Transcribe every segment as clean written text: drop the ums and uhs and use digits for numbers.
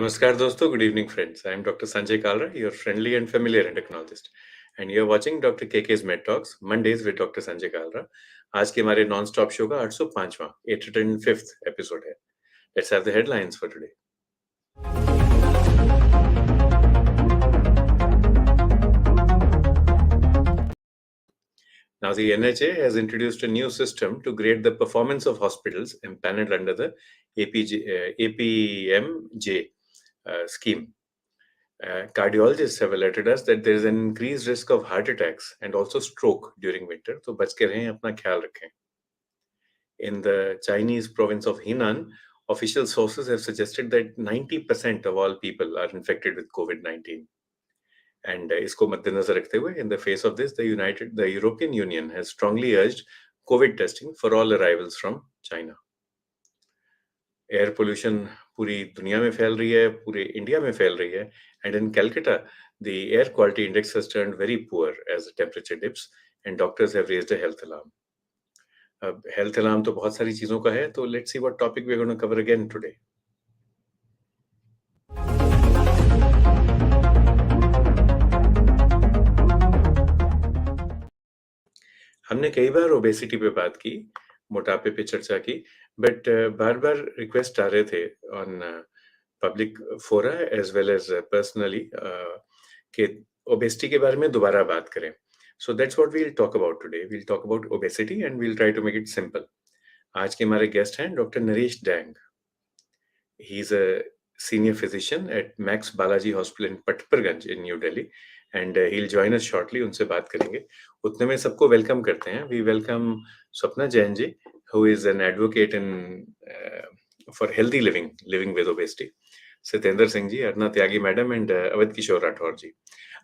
Namaskar दोस्तों, good evening friends. I am Dr. Sanjay Kalra, your friendly and familiar endocrinologist. And you are watching Dr. KK's Med Talks, Mondays with Dr. Sanjay Kalra. आज के हमारे non stop show का 805वां 805th episode है. Let's have the headlines for today. Now, the NHA has introduced a new system to grade the performance of hospitals empaneled under the APMJ scheme. Cardiologists have alerted us that there is an increased risk of heart attacks and also stroke during winter. तो बच के रहें, अपना ख्याल रखें. In the Chinese province of Henan, official sources have suggested that 90% of all people are infected with COVID-19. And इसको मद्देनजर रखते हुए, in the face of this, the European Union has strongly urged COVID testing for all arrivals from China. Air pollution पूरी दुनिया में फैल रही है, पूरे इंडिया में फैल रही है. And in Calcutta the air quality index has turned very poor as the temperature dips and doctors have raised a health alarm. अब हेल्थ अलार्म तो बहुत सारी चीजों का है, तो let's see what topic we are gonna cover again today. हमने कई बार ओबेसिटी पे बात की, मोटापे पे चर्चा की, बट बार बार रिक्वेस्ट आ रहे थे on public fora as well as personally कि ओबेसिटी के बारे में दोबारा बात करें. So that's what we'll talk about today. We'll talk about obesity and we'll try to make it simple. आज के हमारे गेस्ट हैं doctor Naresh Dang. He is a senior physician at Max Balaji hospital in Patparganj in New Delhi and he'll join us shortly. उनसे बात करेंगे. उतने में सबको वेलकम करते हैं. We welcome Swapna Jain ji, who is an advocate in for healthy living with obesity. Satyendra Singh ji, Arna Tyagi madam and Awadh Kishore Rathore ji.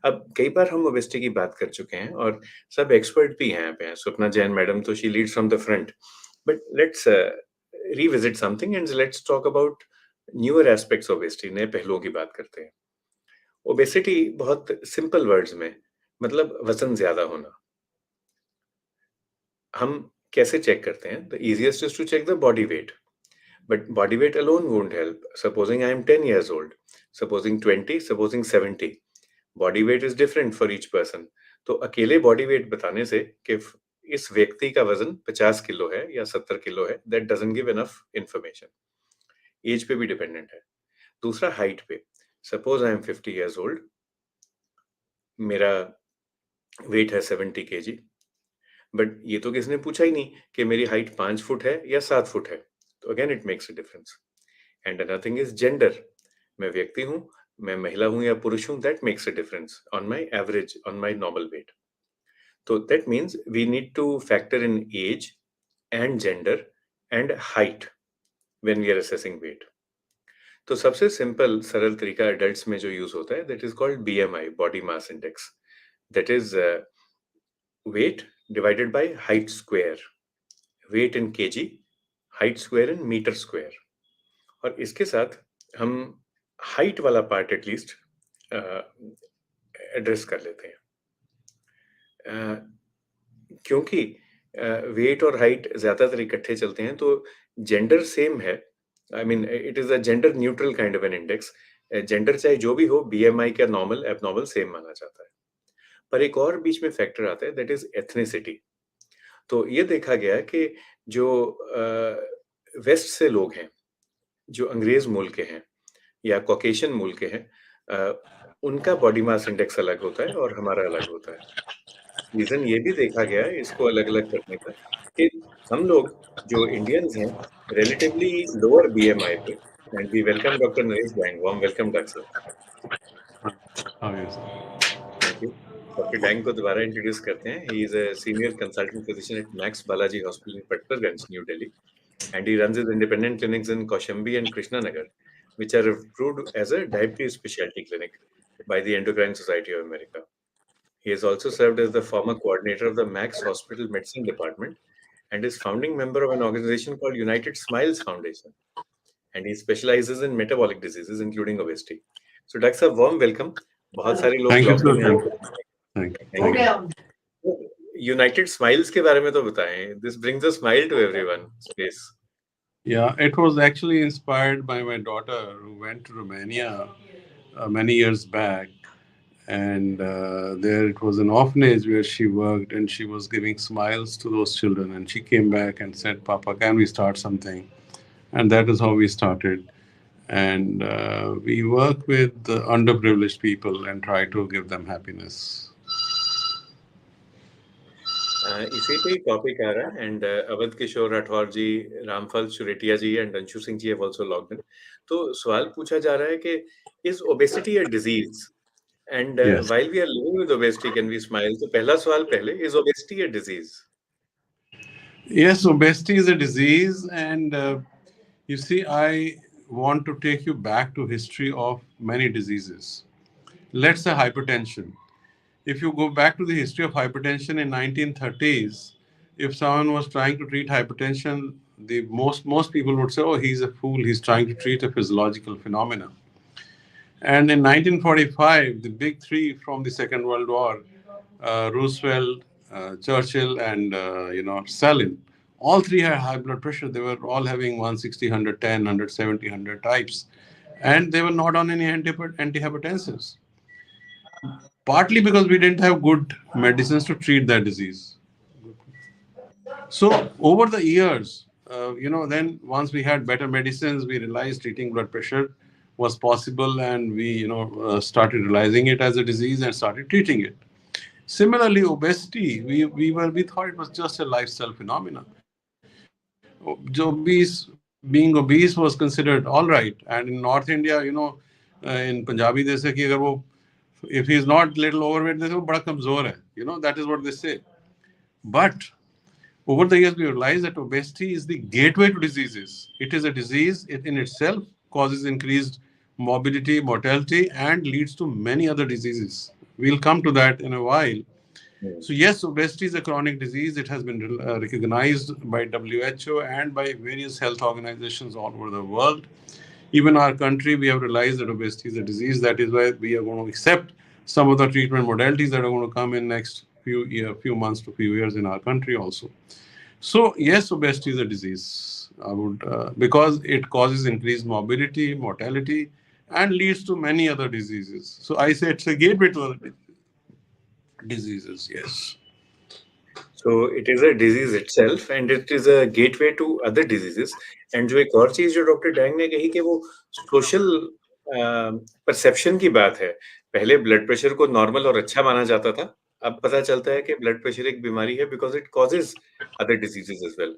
अब कई बार हम ओबेसिटी की बात कर चुके हैं और सब एक्सपर्ट भी हैं यहाँ पे. स्वप्ना जैन मैडम तो she leads from the front, but let's revisit something and let's talk about newer aspects of obesity. नए पहलुओं की बात करते हैं. ओबेसिटी बहुत सिंपल वर्ड्स में मतलब वजन ज्यादा होना. हम कैसे चेक करते हैं? The easiest is to check the body weight, but body weight alone won't help. Supposing I am 10 years old, supposing 20, supposing 70, body weight is different for each person. तो अकेले बॉडी वेट बताने से कि इस व्यक्ति का वजन 50 किलो है या 70 किलो है, that doesn't give enough information. Age पे भी डिपेंडेंट है. दूसरा हाइट पे. Suppose I am 50 years old, मेरा वेट है 70 kg, बट ये तो किसने पूछा ही नहीं कि मेरी हाइट 5 फुट है या 7 फुट है. तो again it makes a difference. And another thing is gender. मैं व्यक्ति हूं, मैं महिला हूं या पुरुष हूं, that makes a difference on my average, on my normal weight. तो that means we need to factor in age and gender and height when we are assessing weight. तो सबसे सिंपल सरल तरीका एडल्ट्स में जो यूज होता है, that is called BMI, body mass index. That is weight divided by height square. Weight in kg, height square in metre square. और इसके साथ हम हाइट वाला पार्ट एटलीस्ट एड्रेस कर लेते हैं. क्योंकि वेट और हाइट ज्यादातर इकट्ठे चलते हैं, तो जेंडर सेम है. I mean, it is a gender neutral kind of an index. Gender चाहे जो भी हो, बीएमआई का नॉर्मल एबनॉर्मल सेम माना जाता है. पर एक और बीच में फैक्टर आता है, दैट इज एथनिसिटी. तो ये देखा गया कि जो वेस्ट से लोग हैं, जो अंग्रेज मूल के हैं या कॉकेशियन मूल के हैं, उनका बॉडी मास इंडेक्स अलग होता है और हमारा अलग होता है. रीजन ये भी देखा गया है इसको अलग अलग करने का कि हम लोग जो इंडियंस हैं, relatively lower BMI पे. And we welcome Dr. Naresh Dang. Warm welcome, Doctor. Thank you. Dr. Dang को दोबारा इंट्रोड्यूस करते हैं. He is a senior consultant physician at Max Balaji Hospital in Patparganj, New Delhi, and he runs his independent clinics in Kaushambi and Krishnanagar, which are approved as a diabetes specialty clinic by the Endocrine Society of America. He has also served as the former coordinator of the Max Hospital Medicine Department and is founding member of an organization called United Smiles Foundation. And he specializes in metabolic diseases, including obesity. So, Dr. Sir, warm welcome. बहुत सारे लोग lockdown में United smiles के बारे में तो बताएं. This brings a smile to everyone. Space. Yeah, it was actually inspired by my daughter who went to Romania many years back. And there it was an orphanage where she worked, and she was giving smiles to those children. And she came back and said, Papa, can we start something? And that is how we started. And we work with the underprivileged people and try to give them happiness. इसी पे ही topic आ रहा है and Awadh Kishore Rathore ji, Ramphal Suretia ji and Anshu Singh ji have also logged in. तो सवाल पूछा जा रहा है कि is obesity a disease and Yes. While we are living with obesity can we smile? तो पहला सवाल पहले, is obesity a disease? Yes, obesity is a disease, and you see, I want to take you back to history of many diseases. Let's say hypertension. If you go back to the history of hypertension in 1930s, if someone was trying to treat hypertension, the most people would say, "Oh, he's a fool. He's trying to treat a physiological phenomena." And in 1945, the big three from the Second World War, Roosevelt, Churchill, and Stalin, all three had high blood pressure. They were all having 160, 110, 170, 100 types, and they were not on any antihypertensives. Partly because we didn't have good medicines to treat that disease. So over the years, then once we had better medicines, we realized treating blood pressure was possible, and we, started realizing it as a disease and started treating it. Similarly, obesity, we thought it was just a lifestyle phenomena. Being obese was considered all right, and in North India, in Punjabi, they say कि अगर वो if he is not little overweight, they say वो बड़ा कमजोर है. That is what they say. But over the years, we realized that obesity is the gateway to diseases. It is a disease. It in itself causes increased morbidity, mortality, and leads to many other diseases. We'll come to that in a while. So, yes, obesity is a chronic disease. It has been recognized by WHO and by various health organizations all over the world. Even our country, we have realized that obesity is a disease. That is why we are going to accept some of the treatment modalities that are going to come in next few months to few years in our country also. So yes, obesity is a disease. I would because it causes increased morbidity, mortality, and leads to many other diseases. So I say it's a gateway to other diseases. Yes. So it is a disease itself and it is a gateway to other diseases. And जो एक और चीज जो doctor dang ने कही कि वो social perception की बात है। पहले ब्लड प्रेशर को नॉर्मल और अच्छा माना जाता था। अब पता चलता है कि ब्लड प्रेशर एक बीमारी है because it causes other diseases as well.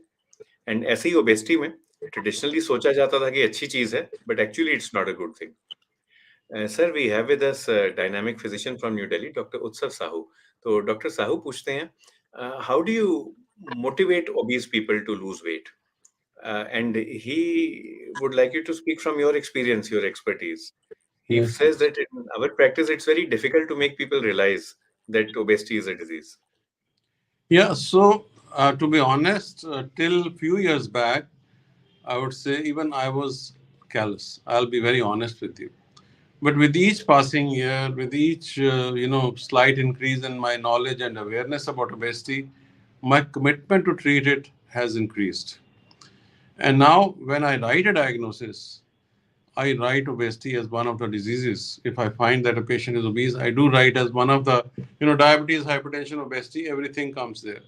And ऐसे ही ओबेसिटी में ट्रेडिशनली सोचा जाता था कि अच्छी चीज है, but actually it's not a good thing. Sir, we have with us dynamic physician from New Delhi, doctor Utsav Sahu. तो डॉक्टर साहू पूछते हैं, how do you motivate obese people to lose weight? And he would like you to speak from your experience, your expertise. He Yes. says that in our practice, it's very difficult to make people realize that obesity is a disease. Yeah. So to be honest, till few years back, I would say even I was callous. I'll be very honest with you. But with each passing year, with each slight increase in my knowledge and awareness about obesity, my commitment to treat it has increased. And now, when I write a diagnosis, I write obesity as one of the diseases. If I find that a patient is obese, I do write as one of the, diabetes, hypertension, obesity, everything comes there.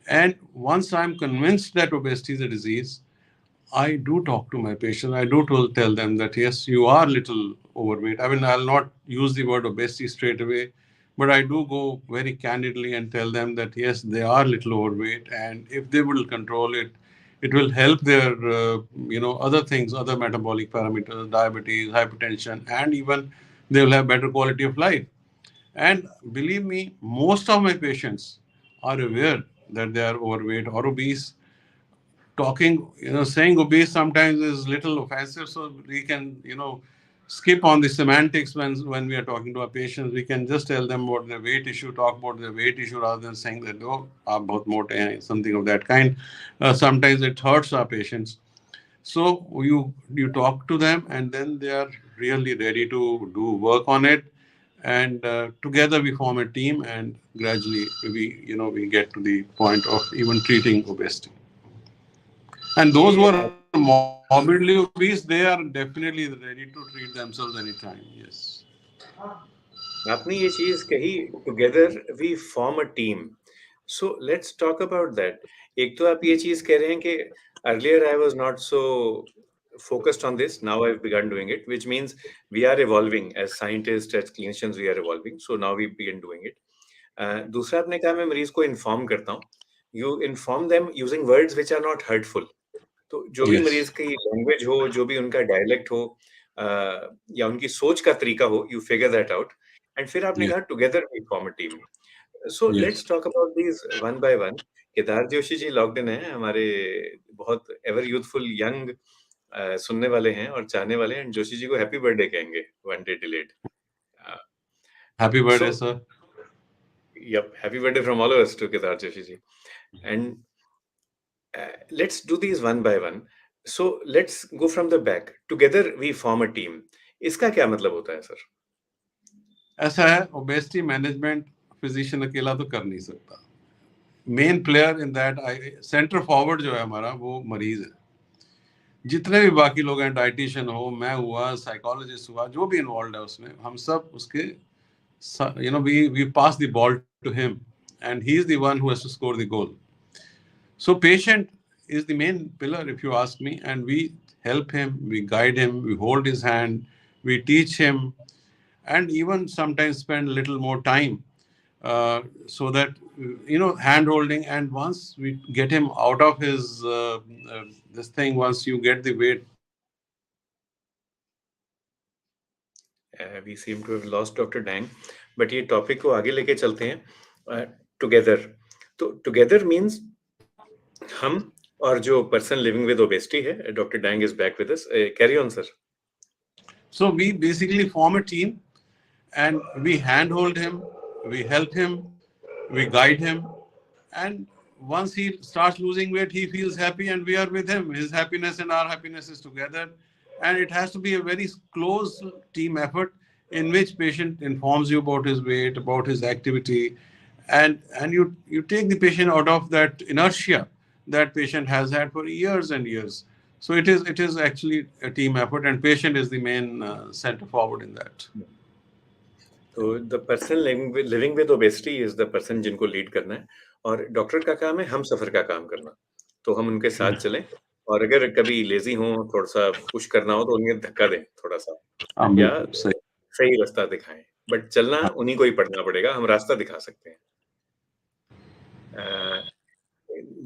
And once I'm convinced that obesity is a disease, I do talk to my patients. I do tell them that yes, you are little overweight. I mean, I'll not use the word obesity straight away, but I do go very candidly and tell them that yes, they are little overweight, and if they will control it, it will help their other things, other metabolic parameters, diabetes, hypertension, and even they will have better quality of life. And believe me, most of my patients are aware that they are overweight or obese. Talking, saying obese sometimes is little offensive, so we can, skip on the semantics when we are talking to our patients. We can just tell them about their weight issue, talk about their weight issue rather than saying that, oh, aap bahut mote hain, something of that kind. Sometimes it hurts our patients. So you talk to them, and then they are really ready to do work on it. And together we form a team, and gradually we get to the point of even treating obesity. And those who ये are morbidly obese, they are definitely ready to treat themselves anytime. Yes. आपने ये चीज कही, together we form a team, so let's talk about that. एक तो आप ये चीज कह रहे हैं कि earlier I was not so focused on this, now I've begun doing it, which means we are evolving as scientists, as clinicians, we are evolving, so now we begin doing it. दूसरा आपने कहा मैं मरीज को inform करता हूँ, you inform them using words which are not hurtful. तो जो भी Yes. मरीज की लैंग्वेज हो, जो भी उनका डायलेक्ट हो, या उनकी सोच का तरीका हो, you figure that out. And फिर आपने Yes. कहा together we form a team. So Yes. Let's talk about these one by one. Kedar Joshi ji logged in है, हमारे बहुत एवर यूथफुल यंग सुनने वाले हैं और चाहने वाले हैं, एंड जोशी जी को हैप्पी बर्थडे कहेंगे, one day delayed. Happy birthday, So, sir. yep, happy birthday from all of us to Kedar Joshi ji. And let's do these one by one. So let's go from the back. Together we form a team. इसका क्या मतलब होता है sir? ऐसा है, obesity management physician अकेला तो कर नहीं सकता। Main player in that, centre forward जो है हमारा, वो मरीज है। जितने भी बाकी लोग हैं, डाइटिशियन हो, मैं हुआ, साइकोलॉजिस्ट हुआ, जो भी इन्वॉल्व है उसमें, हम सब उसके, we pass the ball to him and he is the one who has to score the goal. So patient is the main pillar, if you ask me, and we help him, we guide him, we hold his hand, we teach him, and even sometimes spend a little more time, so that, hand holding. And once we get him out of his this thing, once you get the weight down, then he feels very happy and very confident. We seem to have lost Dr. Dang, but ये topic को आगे लेके चलते हैं। Together, तो together means हम और जो पर्सन लिविंग विद ओबेसिटी है। Doctor dang is back with us, carry on sir. So we basically form a team, and we handhold him, we help him, we guide him, and once he starts losing weight, he feels happy, and we are with him. His happiness and our happiness is together, and it has to be a very close team effort in which patient informs you about his weight, about his activity, and you take the patient out of that inertia that patient has had for years and years. So it is actually a team effort, and patient is the main center forward in that. तो the person living with obesity is the person जिनको lead करना है, और doctor का काम है हम सफर का काम करना। तो हम उनके साथ चलें, और अगर कभी लेजी हो, थोड़ा सा पुश करना हो, तो उन्हें धक्का दें थोड़ा सा, हाँ, या बिल्कुल सही। सही रास्ता दिखाएं। बट चलना हाँ, उन्हीं को ही पड़ना पड़ेगा, हम रास्ता दिखा सकते हैं। अ,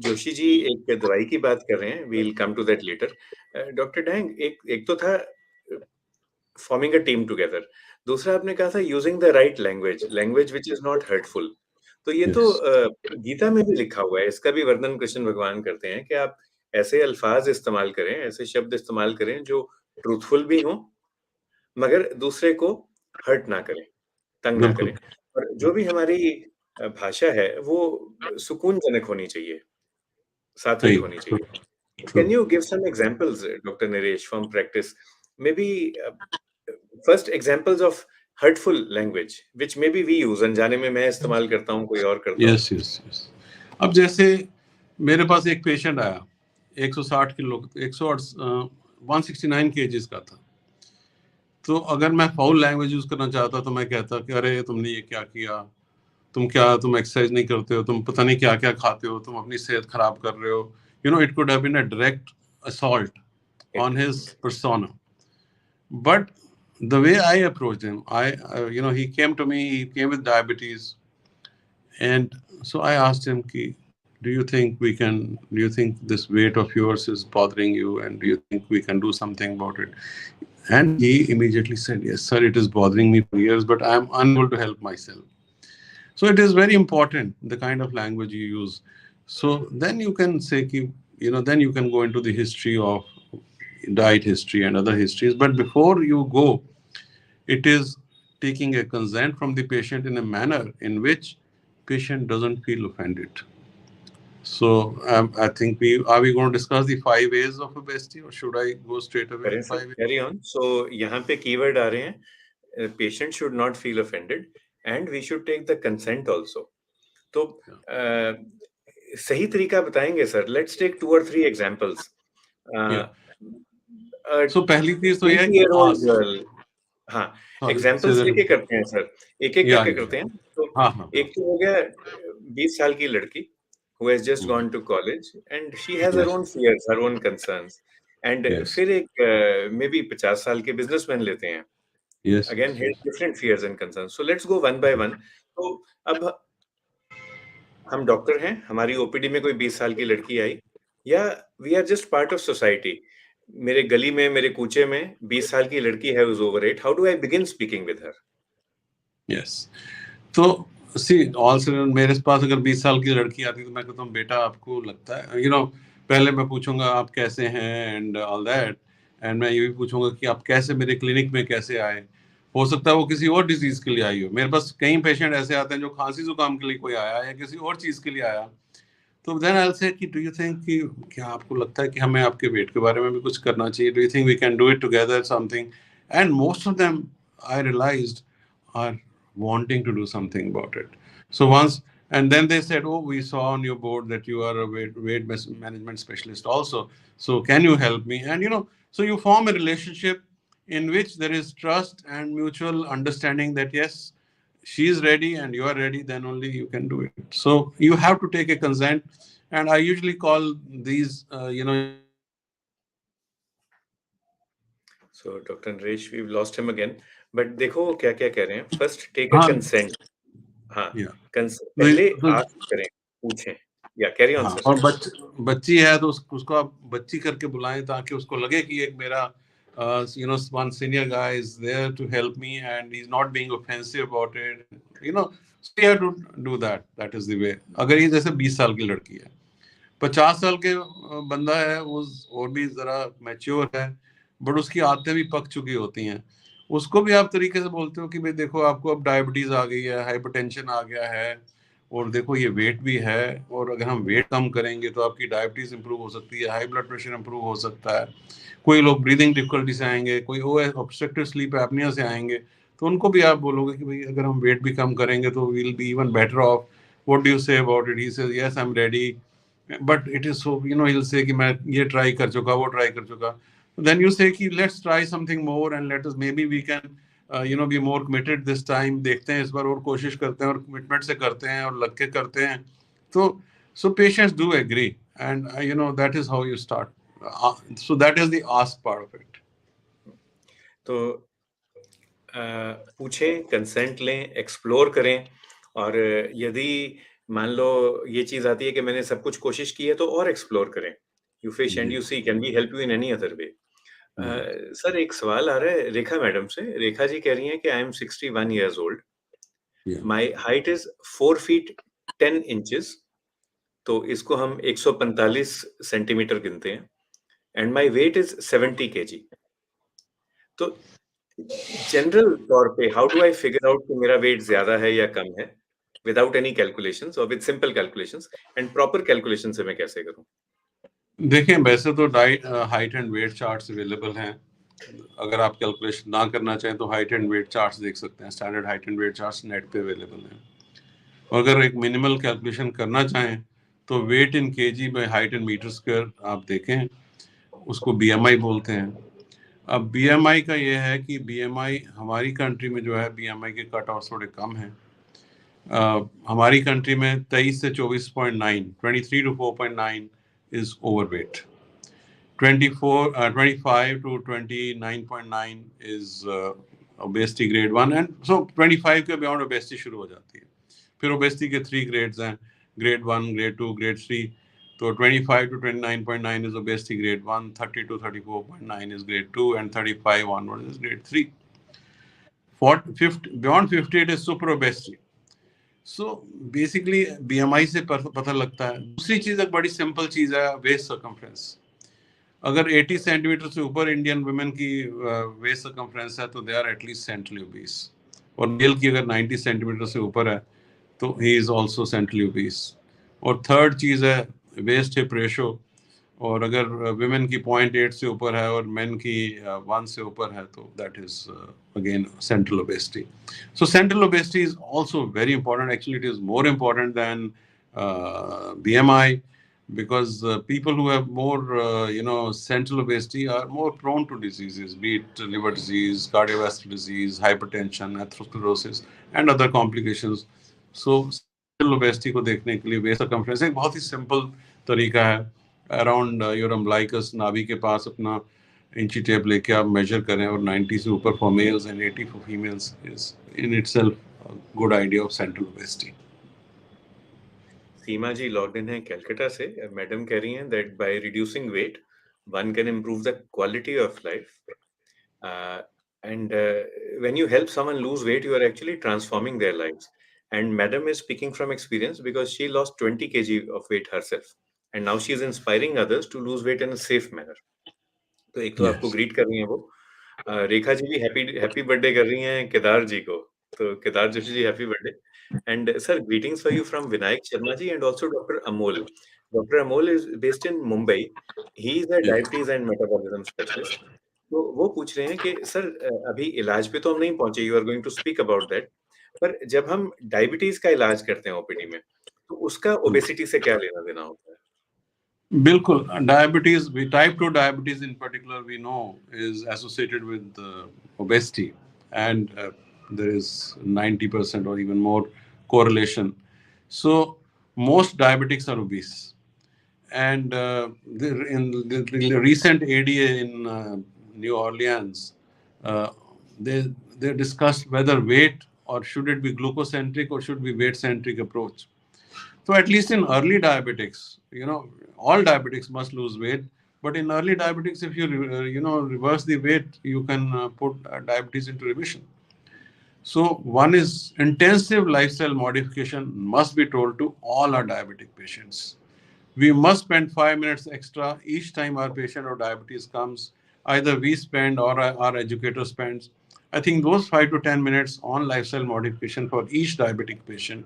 जोशी जी एक दवाई की बात कर रहे हैं, we'll come to that later. Doctor Dang, एक एक तो था फॉर्मिंग अ टीम टुगेदर, दूसरा आपने कहा था using the right language, language which is not hurtful. तो ये तो यस। गीता में भी लिखा हुआ है, इसका भी वर्णन कृष्ण भगवान करते हैं कि आप ऐसे अल्फाज इस्तेमाल करें, ऐसे शब्द इस्तेमाल करें जो ट्रूथफुल भी हों, मगर दूसरे को हर्ट ना करें, तंग ना बिल्कुल करें। और जो भी हमारी भाषा है वो सुकूनजनक होनी चाहिए, सात्विक सही। होनी चाहिए। True. Can you give some examples, Dr. Naresh, from practice? Maybe first examples of hurtful language, which maybe we use, अनजाने में मैं इस्तेमाल करता हूँ, कोई और करता हो। Yes yes yes. अब जैसे मेरे पास एक पेशेंट आया, 160 किलो, 169 केजीज का था। तो अगर मैं फाउल लैंग्वेज यूज करना चाहता तो मैं कहता कि अरे तुमने ये क्या किया, तुम एक्सरसाइज नहीं करते हो, तुम पता नहीं क्या क्या खाते हो, तुम अपनी सेहत खराब कर रहे हो। It could have been a direct assault on his persona. But the way I approached him, he came to me, he came with diabetes. And so I asked him, do you think this weight of yours is bothering you? And do you think we can do something about it? And he immediately said, yes, sir, it is bothering me for years, but I am unable to help myself. So it is very important, the kind of language you use. So then you can say, then you can go into the history of diet history and other histories. But before you go, it is taking a consent from the patient in a manner in which patient doesn't feel offended. So I think we going to discuss the 5 ways of obesity, or should I go straight away करें to sir, 5 ways? Carry on. So यहाँ पे keyword आ रहे हैं, patient should not feel offended and we should take the consent also. तो Yeah. सही तरीका बताएंगे सर? लेट्स टेक 2 or 3 एग्जांपल्स या सो पहली चीज तो यह है 20 कि ईयर ओल्ड आस्क. गर्ल. हाँ, सॉरी से एग्जाम्पल्स एक एक करते हैं सर, एक एक या करके करते हैं. तो हाँ हाँ हाँ. एक तो हो गया 20 साल की लड़की who has just gone to college and she has her yes own fears, her own concerns. And yes फिर एक मे बी 50 साल के बिजनेसमैन लेते हैं. Yes Again, his different fears and concerns. So let's go one by one. तो अब हम doctor हैं, हमारी ओपीडी में कोई 20 साल की लड़की आई, या we are just part of society. मेरे गली में, मेरे कूचे में 20 साल की लड़की है who's over 8. How do I begin speaking with her? Yes. तो सी ऑल मेरे पास अगर 20 साल की लड़की आती तो मैं कहता हूँ बेटा आपको लगता है पहले मैं पूछूंगा आप कैसे हैं एंड ऑल दैट. एंड मैं ये भी पूछूंगा कि आप कैसे मेरे क्लिनिक में कैसे आए. हो सकता है वो किसी और डिजीज के लिए आई हो. मेरे पास कई पेशेंट ऐसे आते हैं जो खांसी जुकाम के लिए कोई आया या किसी और चीज के लिए आया. तो देन आई विल से कि डू यू थिंक कि क्या आपको लगता है कि हमें आपके वेट के बारे में भी कुछ करना चाहिए. Do you think we can do it together something. And most of them I realised are wanting to do something about it. So once, and then they said, "Oh, we saw on your board that you are a weight management specialist also. So can you help me?" And so you form a relationship in which there is trust and mutual understanding that yes, she is ready and you are ready. Then only you can do it. So you have to take a consent. And I usually call these, So Dr. Naresh, we've lost him again. But देखो वो क्या क्या कह रहे हैं. First, take a हाँ, consent. हाँ, yeah. पहले तो आस्क करें, पूछें. या कैरी ऑन हाँ, सर. और बच्ची है तो उसको आप बच्ची करके बुलाएं ताकि उसको लगे कि एक मेरा one senior guy is there to help me and he is not being offensive about it. So you have to do that. That is the way. अगर ये जैसे 20 साल की लड़की है, 50 साल के बंदा है वो और भी जरा मैच्योर है बट उसकी आदतें भी पक चुकी होती हैं. उसको भी आप तरीके से बोलते हो कि भाई देखो आपको अब डायबिटीज आ गई है, हाइपरटेंशन आ गया है, और देखो ये वेट भी है, और अगर हम वेट कम करेंगे तो आपकी डायबिटीज इंप्रूव हो सकती है, हाई ब्लड प्रेशर इंप्रूव हो सकता है, कोई लोग ब्रीदिंग डिफिकल्टी से आएंगे, कोई ऑब्स्ट्रक्टिव स्लीप एपनिया से आएंगे. तो उनको भी आप बोलोगे कि भाई अगर हम वेट भी कम करेंगे तो we'll be even better off. What do you say about it. He says yes I am ready. But it is so he'll say कि मैं ये ट्राई कर चुका, वो ट्राई कर चुका. देन यू से कि let's try something more and let us maybe we can be more committed this time. देखते हैं इस बार और कोशिश करते हैं और कमिटमेंट से करते हैं और लग के करते हैं. तो so patients do agree and that is how you start. So that is the ask part of it. तो पूछें, कंसेंट लें, एक्सप्लोर करें. और यदि मान लो ये चीज़ आती है कि मैंने सब कुछ कोशिश की है, तो और एक्सप्लोर करें. यू फिश एंड जी you see, can we help you in any other way. जी सर एक सवाल आ रहा है रेखा मैडम से. रेखा जी कह रही हैं कि आई एम 61 ईयर्स ओल्ड. या my height is 4 feet 10 inches. तो इसको हम 145 सेंटीमीटर गिनते हैं. And my weight is 70 kg. तो जनरल तौर पे how do I figure out कि मेरा वेट ज्यादा है या कम है, विदाउट एनी कैलकुलेशंस और with simple calculations. And proper calculation से मैं कैसे करूं? देखें वैसे तो diet height and weight charts available हैं. अगर आप कैलकुलेशन ना करना चाहें तो हाइट एंड वेट चार्ट्स देख सकते हैं. Standard height and weight charts net पे अवेलेबल हैं. और अगर एक मिनिमल कैलकुलेशन करना चाहें तो weight in kg by height in metre square आप देखें. उसको बीएमआई बोलते हैं. अब बीएमआई का ये है कि बीएमआई हमारी कंट्री में जो है बीएमआई के कट ऑफ थोड़े कम हैं. हमारी कंट्री में 23 से 24.9, 23 to 4.9 is overweight. 25 to 29.9 is obesity grade 1. And so 25 के beyond obesity शुरू हो जाती है. फिर obesity के 3 grades हैं, grade 1, grade 2, grade 3. तो 25 to 29.9 is obesity grade 1, 30 to 34.9 is grade 2, and 35 onward is grade 3. 50, beyond 50 it is super obesity. So basically BMI से पता लगता है. दूसरी चीज एक बड़ी सिंपल चीज है वेस्ट सर्कमफ्रेंस. अगर 80 सेंटीमीटर से ऊपर इंडियन वुमेन की वेस्ट सर्कमफ्रेंस है तो they are at least centrally obese. और मेल की अगर 90 सेंटीमीटर से ऊपर है तो he is also centrally obese. और थर्ड चीज है वेस्ट हिप रेशो. और अगर वुमेन की 0.8 से ऊपर है और मेन की 1 से ऊपर है तो that is again central obesity. So central obesity is also very important. Actually it is more important than BMI because people who have more, central obesity are more prone to diseases, be it liver disease, cardiovascular disease, hypertension, atherosclerosis, and other complications. So central obesity को देखने के लिए waist circumference एक बहुत ही simple तरीका है. Around your umbilicus नाभि के पास अपना इंची टेप लेके आप measure करें और 90 से ऊपर for males and 80 for females is in itself a good idea of central obesity. Seema ji logged in है कैलकाटा से. मैडम कह रही हैं that by reducing weight one can improve the quality of life. And when you help someone lose weight, you are actually transforming their lives. And Madam is speaking from experience because she lost 20 kg of weight herself. And now she is inspiring others to lose weight in a safe manner. तो एक तो आपको Yes. Greet कर रही हैं वो. रेखा जी भी happy happy birthday कर रही हैं केदार जी को. तो Kedar Joshi ji happy birthday. And sir, greetings for you from Vinayak Sharma ji and also Dr. Amol. Dr. Amol is based in Mumbai. He is a Yeah. diabetes and metabolism specialist. तो वो पूछ रहे हैं कि सर अभी इलाज पे तो हम नहीं पहुंचे, you are going to speak about that, पर जब हम डायबिटीज का इलाज करते हैं ओपीडी में तो उसका ओबेसिटी से क्या लेना देना होता है? Bilkul. Diabetes, we type 2 diabetes in particular, we know is associated with obesity, and there is 90% or even more correlation. So, most diabetics are obese. And in the recent ADA in New Orleans, uh, they discussed whether weight or should it be glucocentric or should be weight centric approach. So at least in early diabetics, all diabetics must lose weight. But in early diabetics, if you reverse the weight, you can put diabetes into remission. So one is intensive lifestyle modification must be told to all our diabetic patients. We must spend 5 minutes extra each time our patient or diabetes comes. Either we spend or our educator spends. I think those 5 to 10 minutes on lifestyle modification for each diabetic patient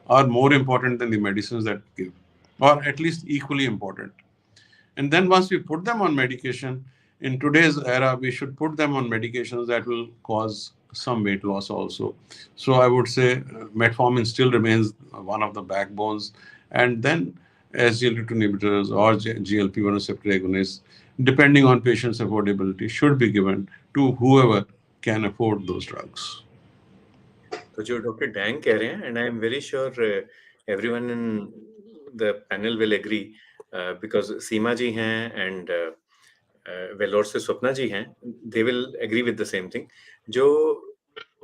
are more important than the medicines that give, or at least equally important. And then once we put them on medication, in today's era, we should put them on medications that will cause some weight loss also. So I would say metformin still remains one of the backbones. And then SGLT2 inhibitors or GLP-1 receptor agonists, depending on patient's affordability, should be given to whoever can afford those drugs. तो जो doctor dang कह रहे हैं, and I am very sure everyone in the panel will agree, because Seema ji हैं and Vellore से स्वप्ना जी हैं, they will agree with the same thing. जो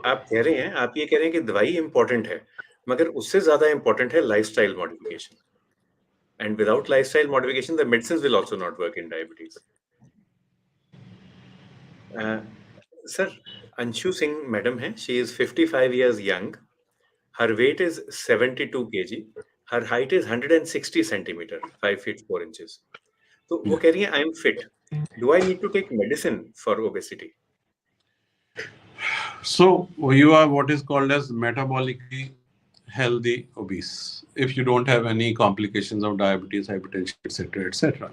आप कह रहे हैं, आप ये कह रहे हैं कि दवाई इंपॉर्टेंट है, मगर उससे ज्यादा इंपॉर्टेंट है lifestyle modification. And without lifestyle modification the medicine will also not work in diabetes. Sir, Anshu Singh madam हैं, she is 55 years young. Her weight is 72 kg. Her height is 160 centimeter, 5 feet 4 inches. तो वो Yeah. कह रही हैं, I am fit. Do I need to take medicine for obesity? So you are what is called as metabolically healthy obese if you don't have any complications of diabetes, hypertension, etc., etc.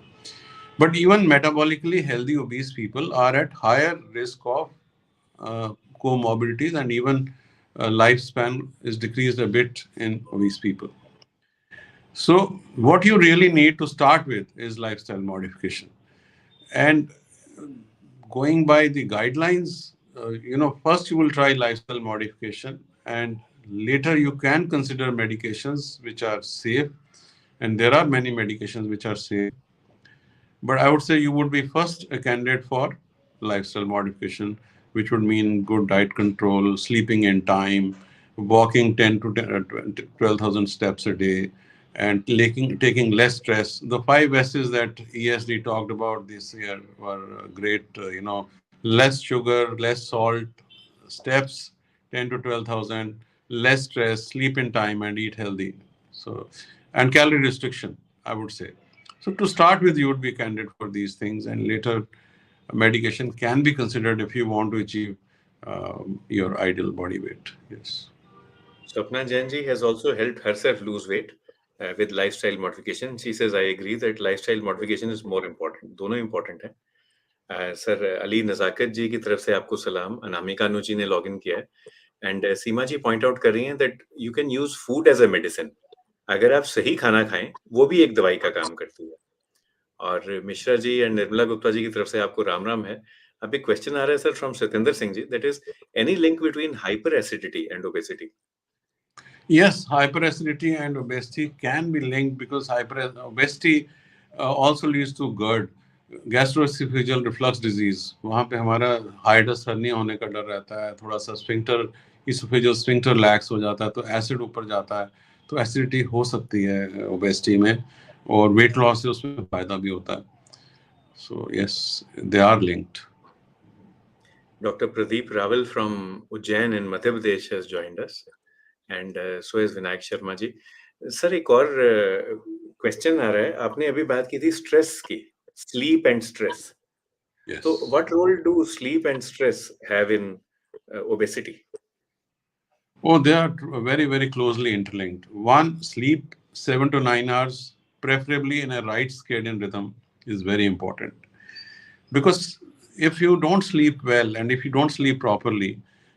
But even metabolically healthy obese people are at higher risk of uh, comorbidities, and even lifespan is decreased a bit in obese people. So what you really need to start with is lifestyle modification. And going by the guidelines, first you will try lifestyle modification, and later you can consider medications which are safe. And there are many medications which are safe. But I would say you would be first a candidate for lifestyle modification, which would mean good diet control, sleeping in time, walking 10 to 12,000 steps a day, and taking less stress. The five S's that ESD talked about this year were great. Less sugar, less salt, steps 10 to 12,000, less stress, sleep in time, and eat healthy. So, and calorie restriction, I would say. So to start with, you would be candidate for these things, and later medication can be considered if you want to achieve your ideal body weight. Yes. Swapna Jain ji has also helped herself lose weight with lifestyle modification. She says, I agree that lifestyle modification is more important. दोनों important हैं. Sir Ali नज़ाकत जी की तरफ से आपको सलाम. अनामिका नु जी ने login किया है. And Seema ji point out कर रही हैं that you can use food as a medicine. अगर आप सही खाना खाएं, वो भी एक दवाई का काम करती है। और मिश्रा जी एंड निर्मला गुप्ता जी की तरफ से आपको राम राम है। अभी क्वेश्चन आ रहा है sir from Satyendra Singh ji, that is any link between hyper acidity and obesity? Yes, hyperacidity and obesity can be linked because obesity also leads to GERD, gastroesophageal reflux disease. वहाँ पे हमारा हाइडस hernia होने का डर रहता है, थोड़ा सा स्फिंक्टर esophageal sphincter lax हो जाता है, तो एसिड ऊपर जाता है, तो एसिडिटी हो सकती है ओबेसिटी में, और वेट लॉस से उसमें फायदा भी होता है. So yes, they are linked. Dr. Pradeep Raval from Ujjain in Madhya Pradesh has joined us, and so is Vinayak Sharma ji. Sir एक और क्वेश्चन आ रहा है, आपने अभी बात की थी स्ट्रेस की, स्लीप एंड स्ट्रेस, तो Yes. What role do sleep and stress have in obesity? Oh, they are very, very closely interlinked. One, sleep 7 to 9 hours, preferably in a right circadian rhythm, is very important. Because if you don't sleep well and if you don't sleep properly,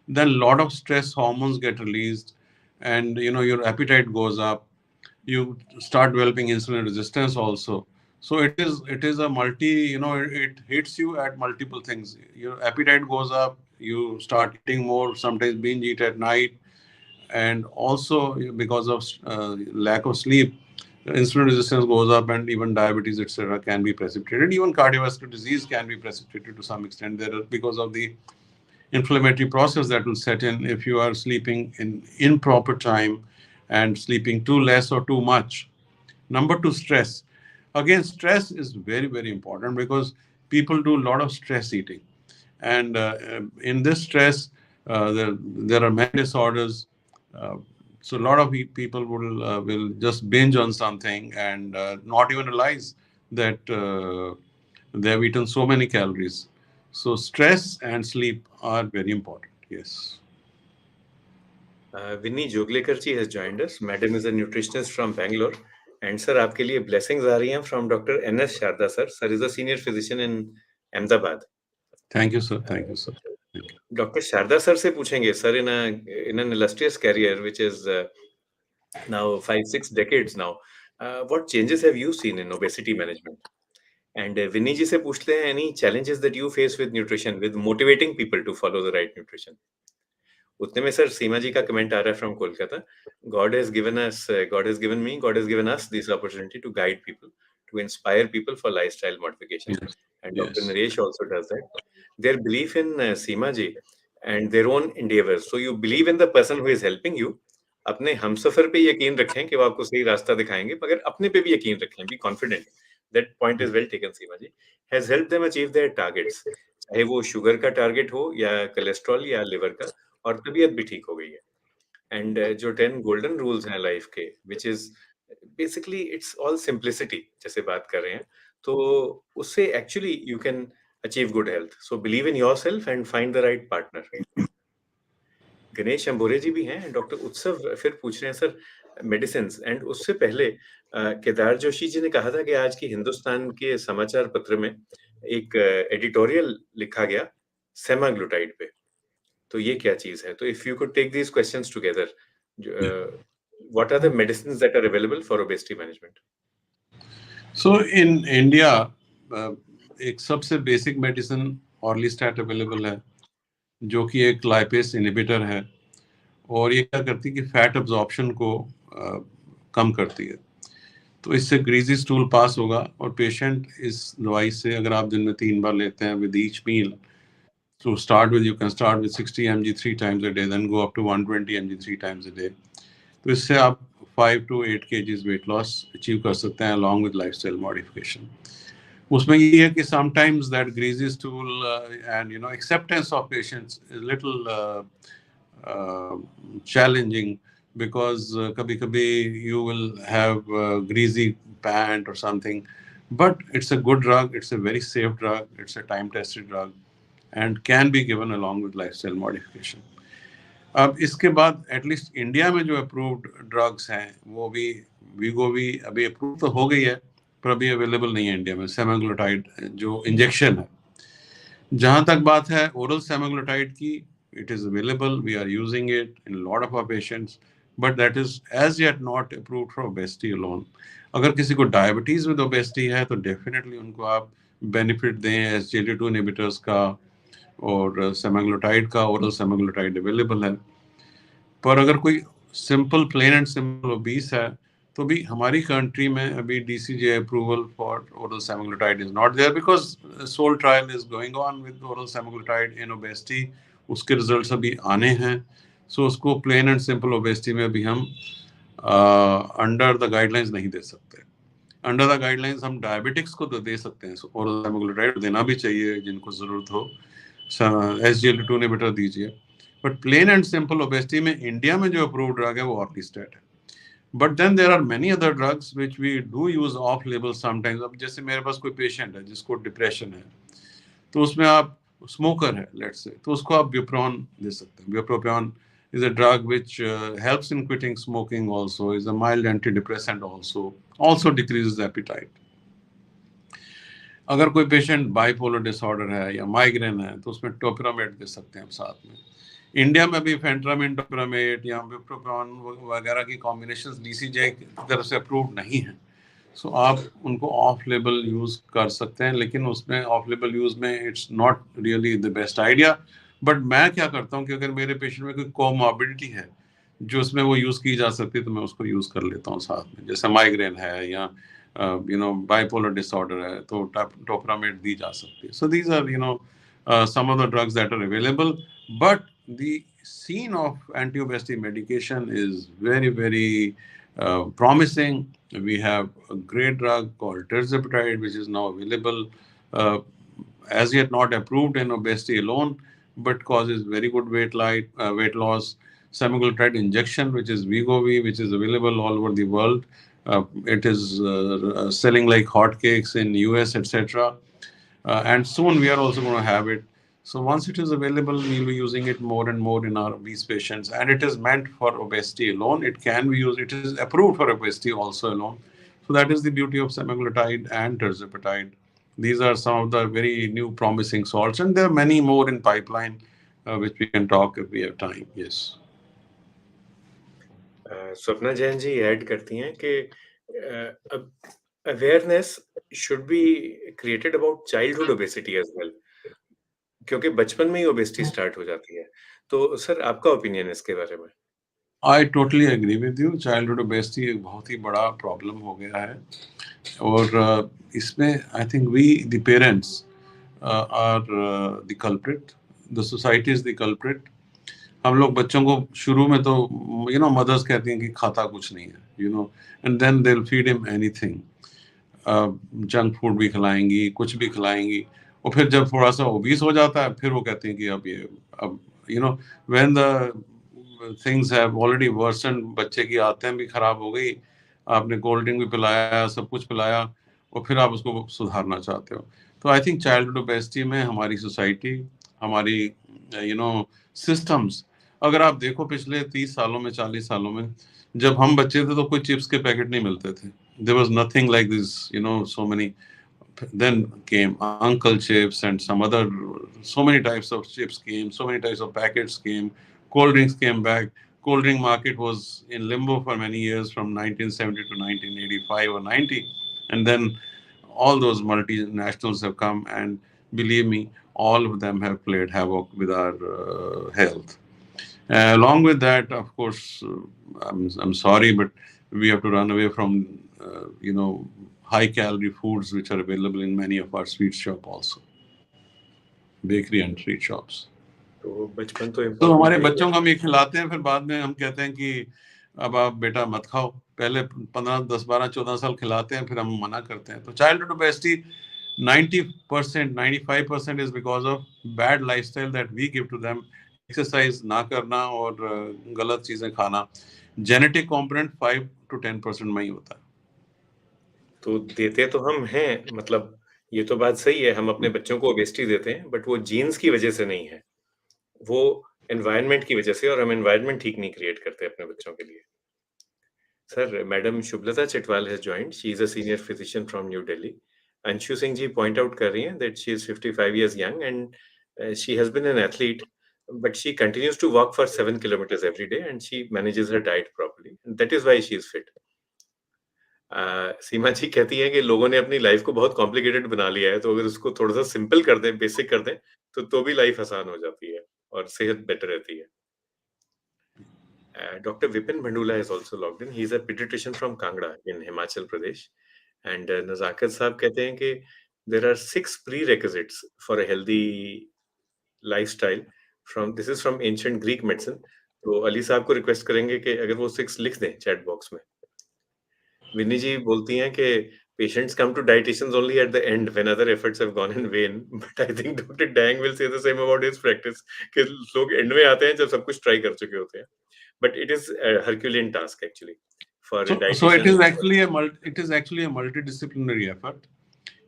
then a lot of stress hormones get released, and your appetite goes up. You start developing insulin resistance also. So it is a multi. It hits you at multiple things. Your appetite goes up. You start eating more. Sometimes binge eat at night, and also because of lack of sleep, insulin resistance goes up, and even diabetes, etc., can be precipitated. Even cardiovascular disease can be precipitated to some extent there because of the inflammatory process that will set in if you are sleeping in improper time and sleeping too less or too much. Number two, stress. Again, stress is very, very important because people do a lot of stress eating. And in this stress, there are many disorders. Uh, so a lot of people will just binge on something and not even realize that they have eaten so many calories. So stress and sleep are very important. Yes. Vinni Joglekar ji has joined us, madam is a nutritionist from Bangalore, and sir आपके लिए blessings आ रही हैं from doctor N S Sharda sir. Sir is a senior physician in Ahmedabad. Thank you, sir. Thank you, sir. Thank you. Doctor Sharda sir से पूछेंगे sir, in an illustrious career which is now 5-6 decades now, what changes have you seen in obesity management? And Vinny ji से पूछते हैं, any challenges that you face with nutrition, with motivating people to follow the right nutrition? उतने में sir सीमा जी का comment आ रहा है from Kolkata, god has given us this opportunity to guide people, to inspire people for lifestyle modification, Yes. And doctor Yes. Naresh also does that. Their belief in Seema ji and their own endeavors, so you believe in the person who is helping you. अपने हमसफर पे यकीन रखें कि वो आपको सही रास्ता दिखाएंगे, मगर अपने पे भी यकीन रखें, be confident. That point is well taken Seema ji. Has help them achieve their targets, चाहे वो शुगर का टारगेट हो या कोलेस्ट्रॉल या लिवर का, और तबीयत भी ठीक हो गई है. एंड जो 10 गोल्डन रूल्स हैं लाइफ के, which is basically it's all simplicity, जैसे बात कर रहे हैं, तो उससे actually you can achieve good health. So believe in yourself and find the right partner. Ganesh Ambore ji भी हैं. डॉक्टर उत्सव फिर पूछ रहे हैं सर, मेडिसिन, एंड उससे पहले केदार जोशी जी ने कहा था कि आज की हिंदुस्तान के समाचार पत्र में एक एडिटोरियल लिखा गया सेमाग्लूटाइड पे, तो ये क्या चीज है? तो if you could take these questions together, Yeah. What are the medicines that are available for obesity management? So in India, uh, एक सबसे बेसिक मेडिसिन ऑर्लिस्टैट अवेलेबल है, जो कि एक लाइपेस इनहिबिटर है, और ये क्या करती है कि फैट अब्जॉर्प्शन को कम करती है. तो इससे ग्रीजी स्टूल पास होगा, और पेशेंट इस दवाई से अगर आप दिन में 3 बार लेते हैं विद ईच मील, तो you can start with 60 mg 3 times a day, then go up to 120 mg 3 times a day. तो इससे आप 5 to 8 kgs weight loss achieve कर सकते हैं along with lifestyle modification. उसमें ये है कि sometimes that greasy stool and acceptance of patients is little uh, challenging, because कभी-कभी you will have greasy pant or something, but it's a good drug, it's a very safe drug, it's a time-tested drug, and can be given along with lifestyle modification. अब इसके बाद at least India में जो approved drugs हैं, वो भी वीगोवी अभी approve तो हो गई है, पर अभी अवेलेबल नहीं है इंडिया में, सेमाग्लोटाइड जो इंजेक्शन है. जहां तक बात है ओरल सेमाग्लोटाइड की, it is available, we are using it in lot of our patients, but that is as yet not approved for obesity alone. अगर किसी को डायबिटीज विद ओबेसिटी है तो डेफिनेटली उनको आप बेनिफिट दें SGLT2 इनहिबिटर्स का, और सेमाग्लोटाइड का ओरल सेमाग्लोटाइड अवेलेबल है. पर अगर कोई simple plain and simple obese है तो भी हमारी कंट्री में अभी DCGI approval for oral semaglutide is not there, because soul trial is going on with oral semaglutide in obesity. उसके रिजल्ट्स अभी आने हैं. सो उसको प्लेन एंड सिंपल ओबेसिटी में भी हम अंडर द गाइडलाइंस नहीं दे सकते. अंडर द गाइडलाइंस हम डायबिटिक्स को तो दे सकते हैं, ओरल सेमाग्लोटाइड देना भी चाहिए जिनको ज़रूरत हो. SGLT2 इनहिबिटर दीजिए. But plain and simple obesity में इंडिया में जो अप्रूव्ड ड्रग है वो ऑर्टिस्टेट है. But then there are many other drugs which we do use off label sometimes. अब जैसे मेरे पास कोई पेशेंट है जिसको डिप्रेशन है, तो उसमें आप स्मोकर है लेट्स से, तो उसको आप ब्यूप्रॉन दे सकते हैं. ब्यूप्रोपियन is a drug which helps in quitting smoking, also is a mild antidepressant, also decreases appetite. अगर कोई पेशेंट बाइपोलर डिसऑर्डर है या माइग्रेन है तो उसमें टोपिरामेट दे सकते हैं हम साथ में. इंडिया में भी फेंट्रामिन टोपिरामेट या बिप्रोपियन वगैरह की कॉम्बिनेशन DCGI की तरफ से अप्रूव नहीं है. सो आप उनको ऑफ लेबल यूज कर सकते हैं, लेकिन उसमें ऑफ लेबल यूज में it's not really the best idea. But मैं क्या करता हूँ कि अगर मेरे पेशेंट में कोई कोमॉर्बिडिटी है जो उसमें वो यूज की जा सकती है तो मैं उसको यूज कर लेता हूँ साथ में. जैसे माइग्रेन है या बाइपोलर डिसऑर्डर है तो टोपरामेट दी जा सकती है. So these are some of the drugs that are available. But the scene of anti-obesity medication is very, very promising. We have a great drug called tirzepatide, which is now available, uh, as yet not approved in obesity alone, but causes very good weight loss. Semaglutide injection, which is Wegovy, which is available all over the world. It is selling like hotcakes in US, etc. And soon we are also going to have it. So once it is available, we'll be using it more and more in our obese patients. And it is meant for obesity alone. It can be used. It is approved for obesity also alone. So that is the beauty of semaglutide and tirzepatide. These are some of the very new promising salts, and there are many more in pipeline, which we can talk if we have time. Yes. Swapna Jain ji add करती हैं कि अब awareness should be created about childhood obesity as well, क्योंकि बचपन में ही obesity start हो जाती है. तो सर आपका ओपिनियन इसके बारे में? I totally agree with you. Childhood obesity एक बहुत ही बड़ा प्रॉब्लम हो गया है, और इसमें I think we the parents are the culprit. The society is the culprit. हम लोग बच्चों को शुरू में तो मदर्स कहती हैं कि खाता कुछ नहीं है, and then they will feed him anything. Junk food भी खिलाएंगी, कुछ भी खिलाएंगी, और फिर जब थोड़ा सा ओबीस हो जाता है फिर वो कहती हैं कि अब when the things have already worsen, बच्चे की आदतें भी खराब हो गई, आपने कोल्ड ड्रिंक भी पिलाया, सब कुछ पिलाया, और फिर आप उसको सुधारना चाहते हो. तो आई थिंक चाइल्डहुड ओबेसिटी में हमारी सोसाइटी, हमारी सिस्टम्स, अगर आप देखो पिछले 30 सालों में, 40 सालों में, जब हम बच्चे थे तो कोई चिप्स के पैकेट नहीं मिलते थे. There was nothing like this, so many. Then came uncle chips and some other, so many types of chips came, so many types of packets came, cold drinks came back. Cold drink market was in limbo for many years from 1970 to 1985 or 90, and then all those multinationals have come, and believe me, all of them have played havoc with our health. Along with that, of course, I'm sorry, but we have to run away from, high calorie foods which are available in many of our sweet shop also, bakery and sweet shops. तो बचपन तो तो important हमारे है ही है. बच्चों को हम ये खिलाते हैं, फिर बाद में हम कहते हैं कि अब आप बेटा मत खाओ. पहले 15, 10, 12, 14 साल खिलाते हैं, फिर हम मना करते हैं. तो childhood obesity 90%, 95% is because of bad lifestyle that we give to them. Exercise ना करना और गलत चीजें खाना. जेनेटिक कंपोनेंट 5 to 10% में ही होता है. तो देते तो हम हैं, मतलब ये तो बात सही है, हम अपने बच्चों को ओबेसिटी देते हैं, बट वो जीन्स की वजह से नहीं है, वो एनवायरनमेंट की वजह से, और हम एनवायरनमेंट ठीक नहीं क्रिएट करते अपने बच्चों के लिए. Sir, madam Shubhlata Chitwal has joined. She is a senior physician from New Delhi. Anshu Singh ji point out कर रही हैं that she is 55 years young and she has been an athlete. but she continues to walk for 7 kilometers every day and she manages her diet properly. And that is why she is fit. सीमा जी कहती हैं कि लोगों ने अपनी life को बहुत complicated बना लिया है, तो अगर उसको थोड़ा-सा सिंपल कर दें, बेसिक कर दें, तो भी लाइफ आसान हो जाती है और सेहत बेटर रहती है। Dr. Vipin Bhandula is also logged in. He is a pediatrician from Kangra in Himachal Pradesh. And Nazakat साहब कहते हैं कि there are 6 prerequisites for a healthy lifestyle. This is from ancient Greek medicine. तो अली साहब को request करेंगे कि अगर वो 6 लिख दें चैट बॉक्स में। विन्नी जी बोलती हैं कि patients come to dietitians only at the end when other efforts have gone in vain. But I think Dr. Dang will say the same about his practice कि लोग एंड में आते हैं जब सब कुछ ट्राई कर चुके होते हैं. But it is a Herculean task actually for a So it dietitian. is actually a multidisciplinary effort